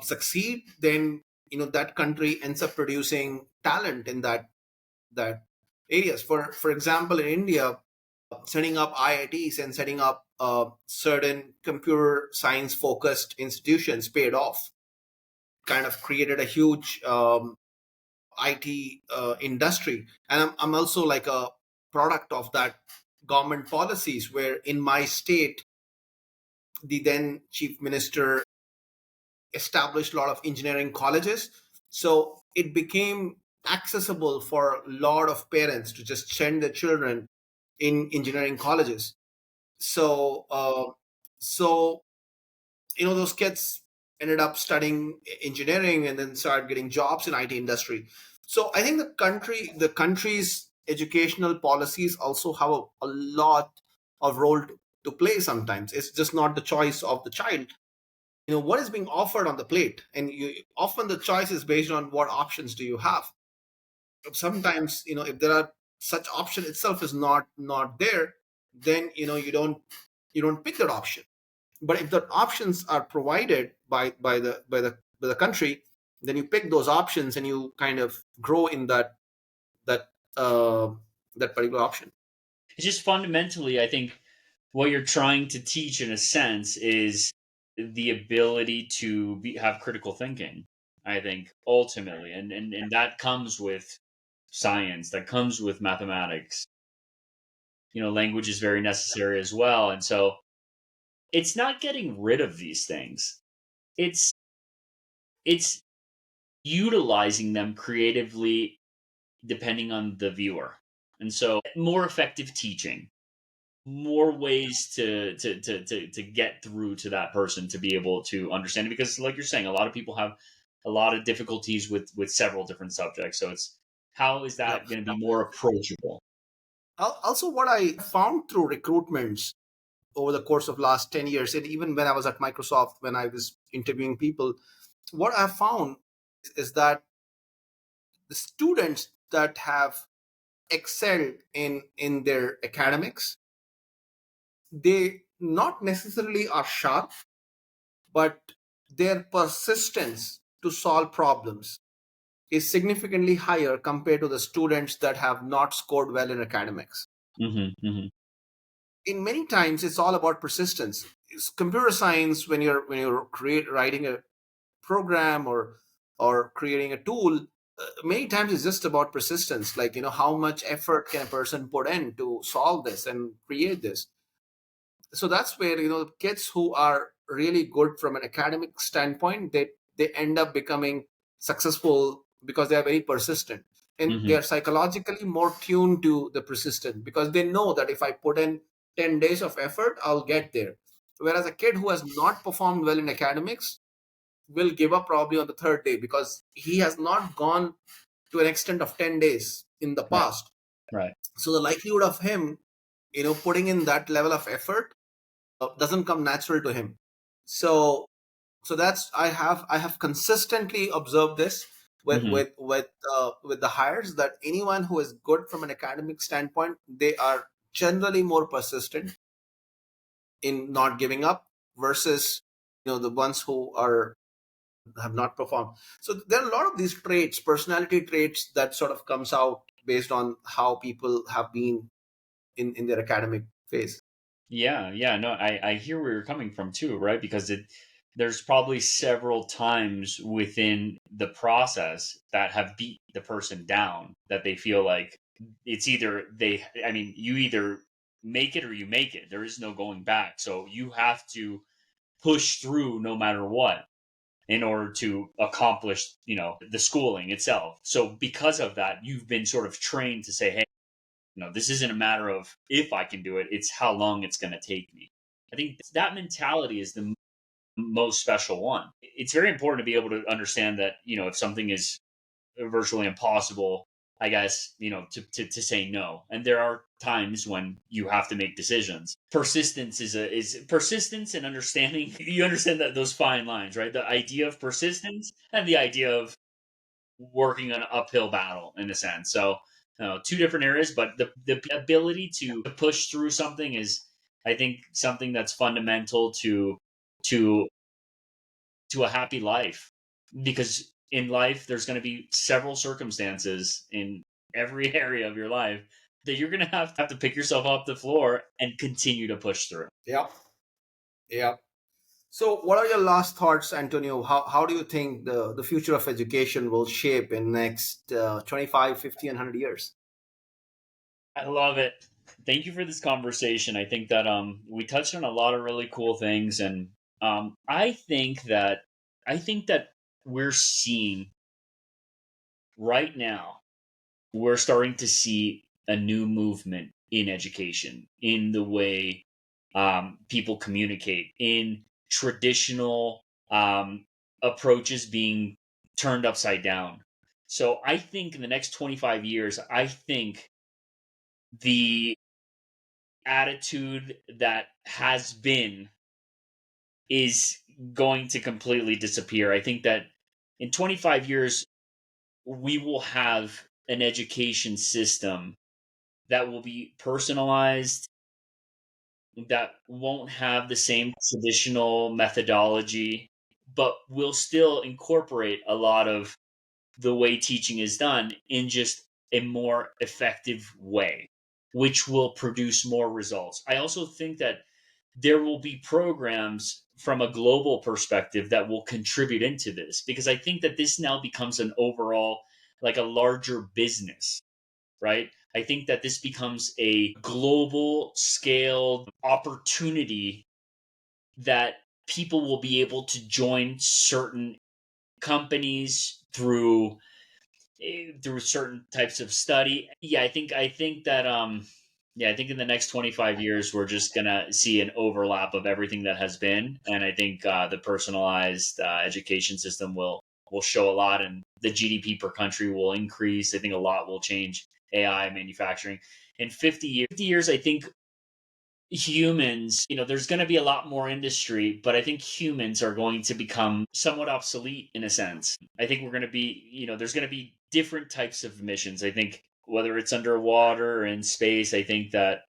succeed, then that country ends up producing talent in that areas. For example, in India, setting up IITs and setting up certain computer science focused institutions paid off, kind of created a huge IT industry. And I'm also like a product of that government policies, where in my state, the then chief minister established a lot of engineering colleges. So it became accessible for a lot of parents to just send their children in engineering colleges. So, those kids ended up studying engineering and then started getting jobs in IT industry. So I think the country's educational policies also have a lot of role to play. Sometimes it's just not the choice of the child. What is being offered on the plate, and often the choice is based on what options do you have. Sometimes, if there are such option itself is not there, then you don't pick that option. But if the options are provided by the country, then you pick those options, and you kind of grow in that uh, that particular option. It's just fundamentally, I think what you're trying to teach, in a sense, is the ability to have critical thinking. I think ultimately, and that comes with science, that comes with mathematics. Language is very necessary as well, and so it's not getting rid of these things. It's it's utilizing them creatively depending on the viewer. And so more effective teaching, more ways to get through to that person to be able to understand it, because like you're saying, a lot of people have a lot of difficulties with several different subjects. So it's how is Yeah. that going to be more approachable? Also, what I found through recruitments over the course of last 10 years, and even when I was at Microsoft, when I was interviewing people, what I found is that the students that have excelled in their academics, they not necessarily are sharp, but their persistence to solve problems is significantly higher compared to the students that have not scored well in academics. Hmm. Hmm. In many times, it's all about persistence. It's computer science, when you're writing a program or creating a tool, many times it's just about persistence. Like, how much effort can a person put in to solve this and create this. So that's where, kids who are really good from an academic standpoint, they end up becoming successful because they are very persistent, and they Hmm. are psychologically more tuned to the persistent, because they know that if I put in 10 days of effort, I'll get there. Whereas a kid who has not performed well in academics will give up probably on the third day, because he has not gone to an extent of 10 days in the Right. past. Right. So the likelihood of him, putting in that level of effort doesn't come natural to him. So so that's, I have consistently observed this with Hmm. with the hires, that anyone who is good from an academic standpoint, they are generally more persistent in not giving up, versus the ones who are have not performed. So there are a lot of these traits, personality traits, that sort of comes out based on how people have been in their academic phase. Yeah, yeah, no, I hear where you're coming from too, right? Because there's probably several times within the process that have beat the person down, that they feel like it's either I mean, you either make it or you make it. There is no going back. So you have to push through no matter what in order to accomplish, the schooling itself. So because of that, you've been sort of trained to say, hey, this isn't a matter of if I can do it, it's how long it's going to take me. I think that mentality is the most special one. It's very important to be able to understand that, if something is virtually impossible, I guess, to say no. And there are times when you have to make decisions. Persistence is persistence and understanding. You understand that those fine lines, right? The idea of persistence and the idea of working an uphill battle in a sense. So, two different areas, but the ability to push through something is, I think, something that's fundamental to to a happy life. Because in life, there's going to be several circumstances in every area of your life that you're going to have to pick yourself off the floor and continue to push through. Yeah, yeah. So, what are your last thoughts, Antonio? How do you think the future of education will shape in next 25, 50, and 100 years? I love it. Thank you for this conversation. I think that we touched on a lot of really cool things, and I think that we're seeing right now, we're starting to see a new movement in education, in the way people communicate, in traditional approaches being turned upside down. So I think in the next 25 years, I think the attitude that has been is going to completely disappear. I think that in 25 years, we will have an education system that will be personalized, that won't have the same traditional methodology, but will still incorporate a lot of the way teaching is done in just a more effective way, which will produce more results. I also think that there will be programs from a global perspective that will contribute into this, because I think that this now becomes an overall, like a larger business, right? I think that this becomes a global scaled opportunity that people will be able to join certain companies through certain types of study. Yeah, I think that yeah, I think in the next 25 years we're just going to see an overlap of everything that has been, and I think the personalized education system will show a lot, and the GDP per country will increase. I think a lot will change. AI, manufacturing. In 50 years, I think humans, there's going to be a lot more industry, but I think humans are going to become somewhat obsolete in a sense. I think we're going to be, there's going to be different types of missions. I think whether it's underwater or in space, I think that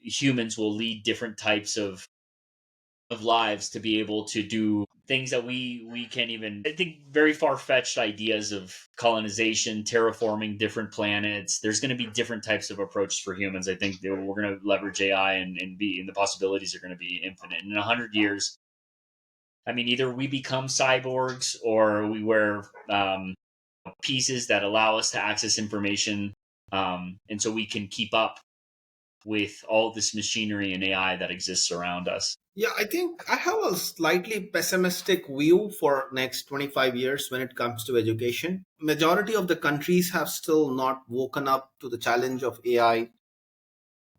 humans will lead different types of lives to be able to do things that we can't even, I think, very far-fetched ideas of colonization, terraforming different planets. There's going to be different types of approaches for humans. I think that we're going to leverage AI, and the possibilities are going to be infinite. And in 100 years, I mean, either we become cyborgs or we wear pieces that allow us to access information, and so we can keep up with all this machinery and AI that exists around us. Yeah, I think I have a slightly pessimistic view for next 25 years when it comes to education. Majority of the countries have still not woken up to the challenge of AI.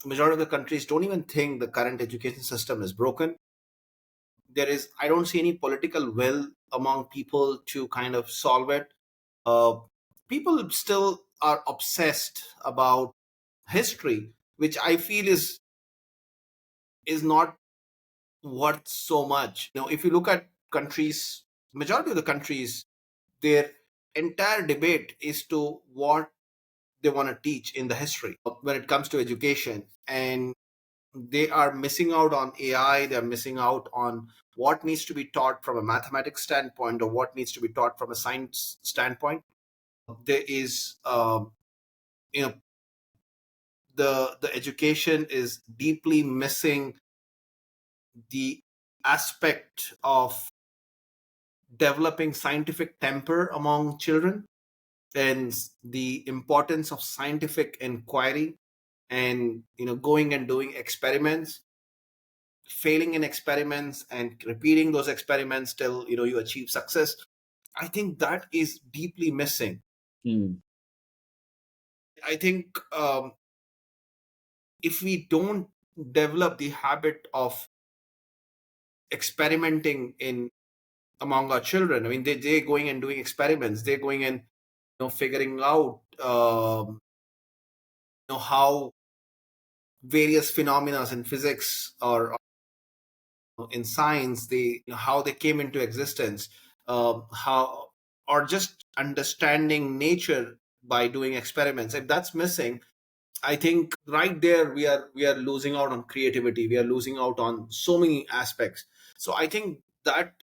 Majority of the countries don't even think the current education system is broken. I don't see any political will among people to kind of solve it. Uh, People still are obsessed about history, which I feel is not worth so much. If you look at countries, majority of the countries, their entire debate is to what they want to teach in the history when it comes to education, and they are missing out on AI. They're missing out on what needs to be taught from a mathematics standpoint or what needs to be taught from a science standpoint. There is, you know, the education is deeply missing the aspect of developing scientific temper among children and the importance of scientific inquiry, and going and doing experiments, failing in experiments and repeating those experiments till you achieve success. I think that is deeply missing. Hmm. I think if we don't develop the habit of experimenting in among our children, I mean, they're going and doing experiments, they're going and figuring out how various phenomena in physics or in science, how they came into existence, how, or just understanding nature by doing experiments. If that's missing, I think right there we are losing out on creativity, we are losing out on so many aspects. So I think that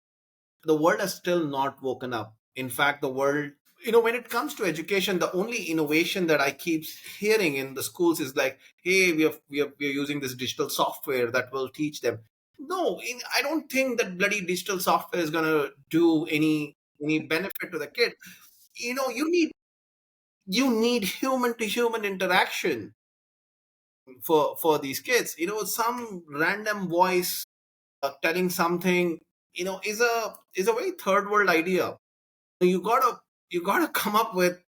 the world has still not woken up. In fact, the world, when it comes to education, the only innovation that I keep hearing in the schools is like, hey, we are using this digital software that will teach them. No, I don't think that bloody digital software is going to do any benefit to the kid. You need human to human interaction for these kids. Some random voice telling something is a very third world idea. You gotta come up with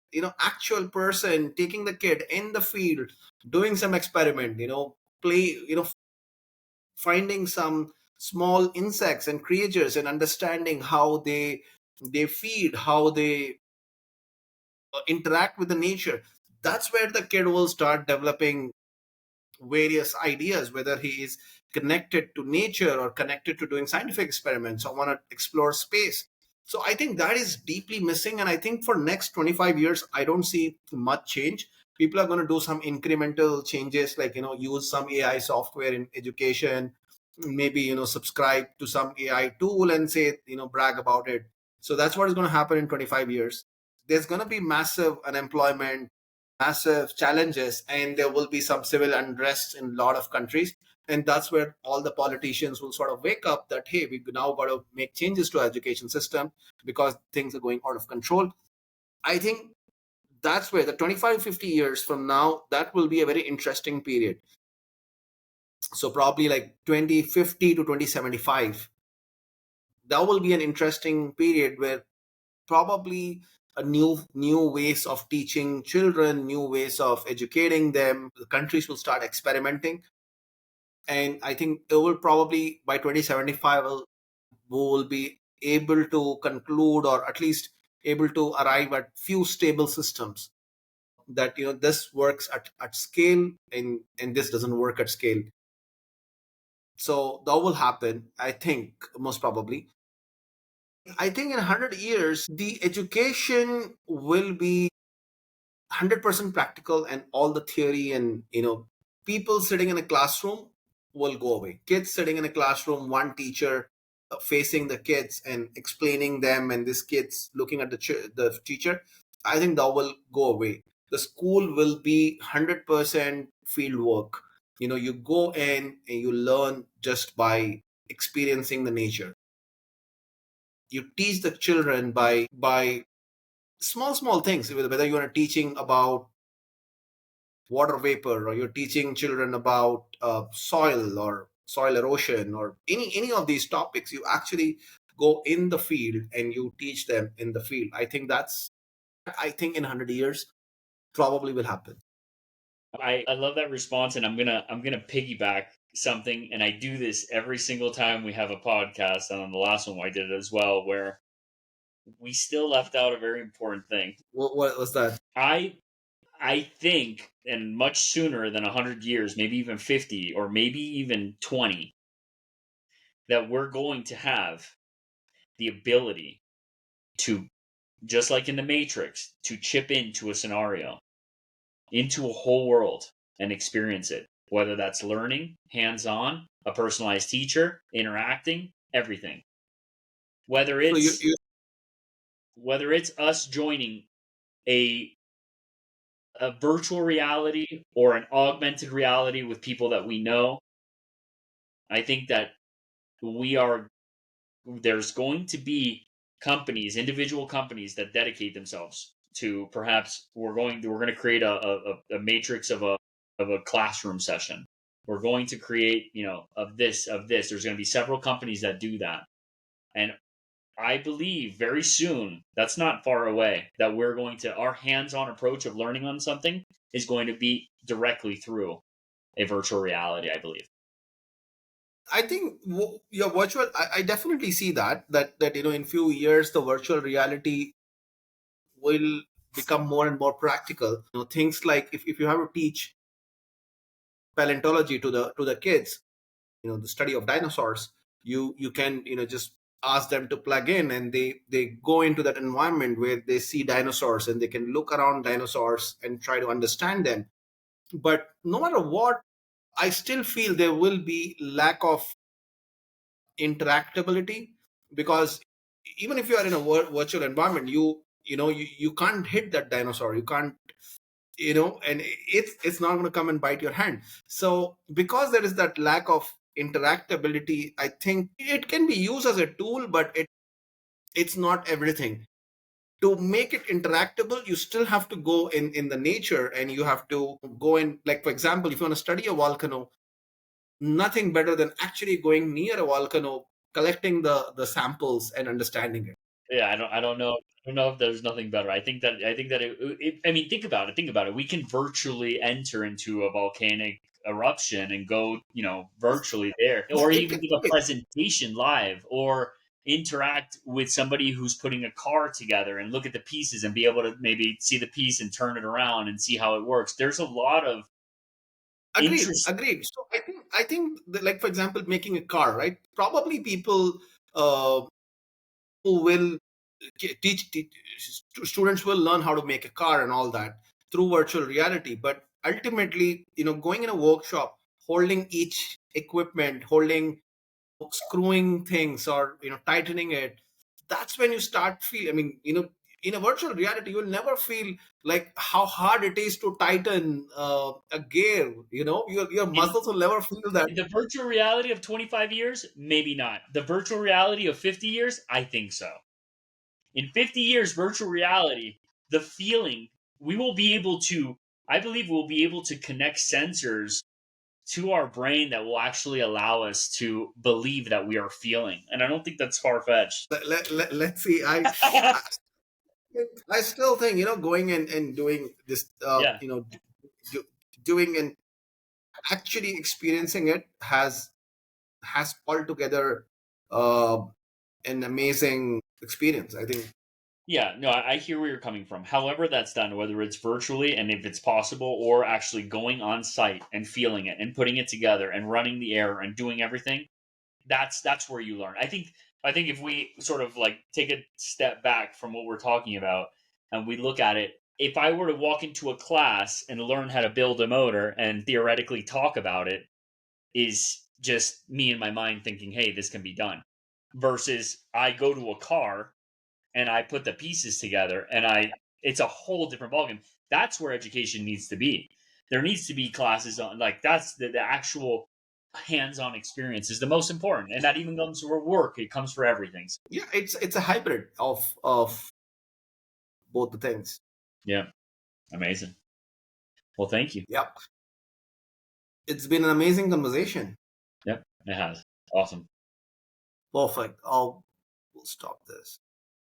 actual person taking the kid in the field, doing some experiment, play, finding some small insects and creatures and understanding how they feed, how they interact with the nature. That's where the kid will start developing various ideas, whether he is connected to nature or connected to doing scientific experiments or want to explore space. So I think that is deeply missing, and I think for next 25 years I don't see much change. People are going to do some incremental changes, like use some AI software in education, maybe subscribe to some AI tool and say, brag about it. So that's what is going to happen in 25 years. There's going to be massive unemployment, massive challenges, and there will be some civil unrest in a lot of countries. And that's where all the politicians will sort of wake up that, hey, we now got to make changes to our education system because things are going out of control. I think that's where the 25, 50 years from now, that will be a very interesting period. So probably like 2050 to 2075, that will be an interesting period where probably a new ways of teaching children, new ways of educating them. The countries will start experimenting, and I think it will probably by 2075 we will be able to conclude, or at least able to arrive at few stable systems that this works at scale, and this doesn't work at scale. So that will happen, I think, most probably. I think in 100 years, the education will be 100% practical, and all the theory and people sitting in a classroom will go away. Kids sitting in a classroom, one teacher facing the kids and explaining them, and this kids looking at the teacher, I think that will go away. The school will be 100% field work. You go in and you learn just by experiencing the nature. You teach the children by small things, whether you are teaching about water vapor, or you're teaching children about soil or soil erosion, or any of these topics. You actually go in the field and you teach them in the field. I think in 100 years probably will happen. I love that response, and I'm gonna piggyback something, and I do this every single time we have a podcast, and on the last one I did it as well, where we still left out a very important thing. What was that? I think, and much sooner than 100 years, maybe even 50, or maybe even 20, that we're going to have the ability to, just like in the Matrix, to chip into a scenario, into a whole world, and experience it. Whether that's learning, hands on, a personalized teacher, interacting, everything. Whether So you, it's you whether it's us joining a a virtual reality or an augmented reality with people that we know, I think that we are there's going to be companies, individual companies, that dedicate themselves to, perhaps we're going to create a matrix of a classroom session. We're going to create, of this. There's going to be several companies that do that, and I believe very soon, that's not far away, that our hands-on approach of learning on something is going to be directly through a virtual reality, I believe. I think your virtual. I definitely see that in few years the virtual reality will become more and more practical. Things like if you have to teach paleontology to the kids, the study of dinosaurs, you can just ask them to plug in, and they go into that environment where they see dinosaurs and they can look around dinosaurs and try to understand them. But no matter what, I still feel there will be lack of interactability, because even if you are in a virtual environment, you can't hit that dinosaur. You can't, and it's not going to come and bite your hand. So because there is that lack of interactability, I think it can be used as a tool, but it's not everything. To make it interactable, you still have to go in the nature, and you have to go in, like for example, if you want to study a volcano, nothing better than actually going near a volcano, collecting the samples and understanding it. Yeah, I don't know. I don't know if there's nothing better. I think that I mean, think about it. Think about it. We can virtually enter into a volcanic eruption and go, virtually there, Yeah, or it even can. give a presentation live, or interact with somebody who's putting a car together and look at the pieces and be able to maybe see the piece and turn it around and see how it works. There's a lot of Agreed, interest. agreed. So I think that, like for example, making a car, right? Probably people uh, who will teach students will learn how to make a car and all that through virtual reality. But ultimately, going in a workshop, holding each equipment, holding, screwing things, or tightening it, that's when you start feel. I mean, in a virtual reality, you will never feel like how hard it is to tighten a gear. Your In muscles will never feel that. the virtual reality of 25 years, maybe not. The virtual reality of 50 years, I think so. In 50 years, virtual reality, the feeling, we will be able to, I believe we'll be able to connect sensors to our brain that will actually allow us to believe that we are feeling. And I don't think that's far fetched. Let's see. I still think going and doing this, Yeah. do, doing and actually experiencing it has altogether uh, an amazing experience, I think. Yeah, no, I hear where you're coming from. However, that's done, whether it's virtually and if it's possible, or actually going on site and feeling it and putting it together and running the error and doing everything, that's where you learn. I think if we sort of like take a step back from what we're talking about and we look at it if I were to walk into a class and learn how to build a motor and theoretically talk about it, is just me in my mind thinking, hey, this can be done. Versus I go to a car and I put the pieces together and it's a whole different ballgame. That's where education needs to be. There needs to be classes on, like, that's the actual hands-on experience is the most important. And that even comes for work. It comes for everything. So, Yeah, it's a hybrid of both the things. yeah. Amazing. Well, thank you. Yep. It's been an amazing conversation. Yep. It has. Awesome. Perfect. We'll stop this.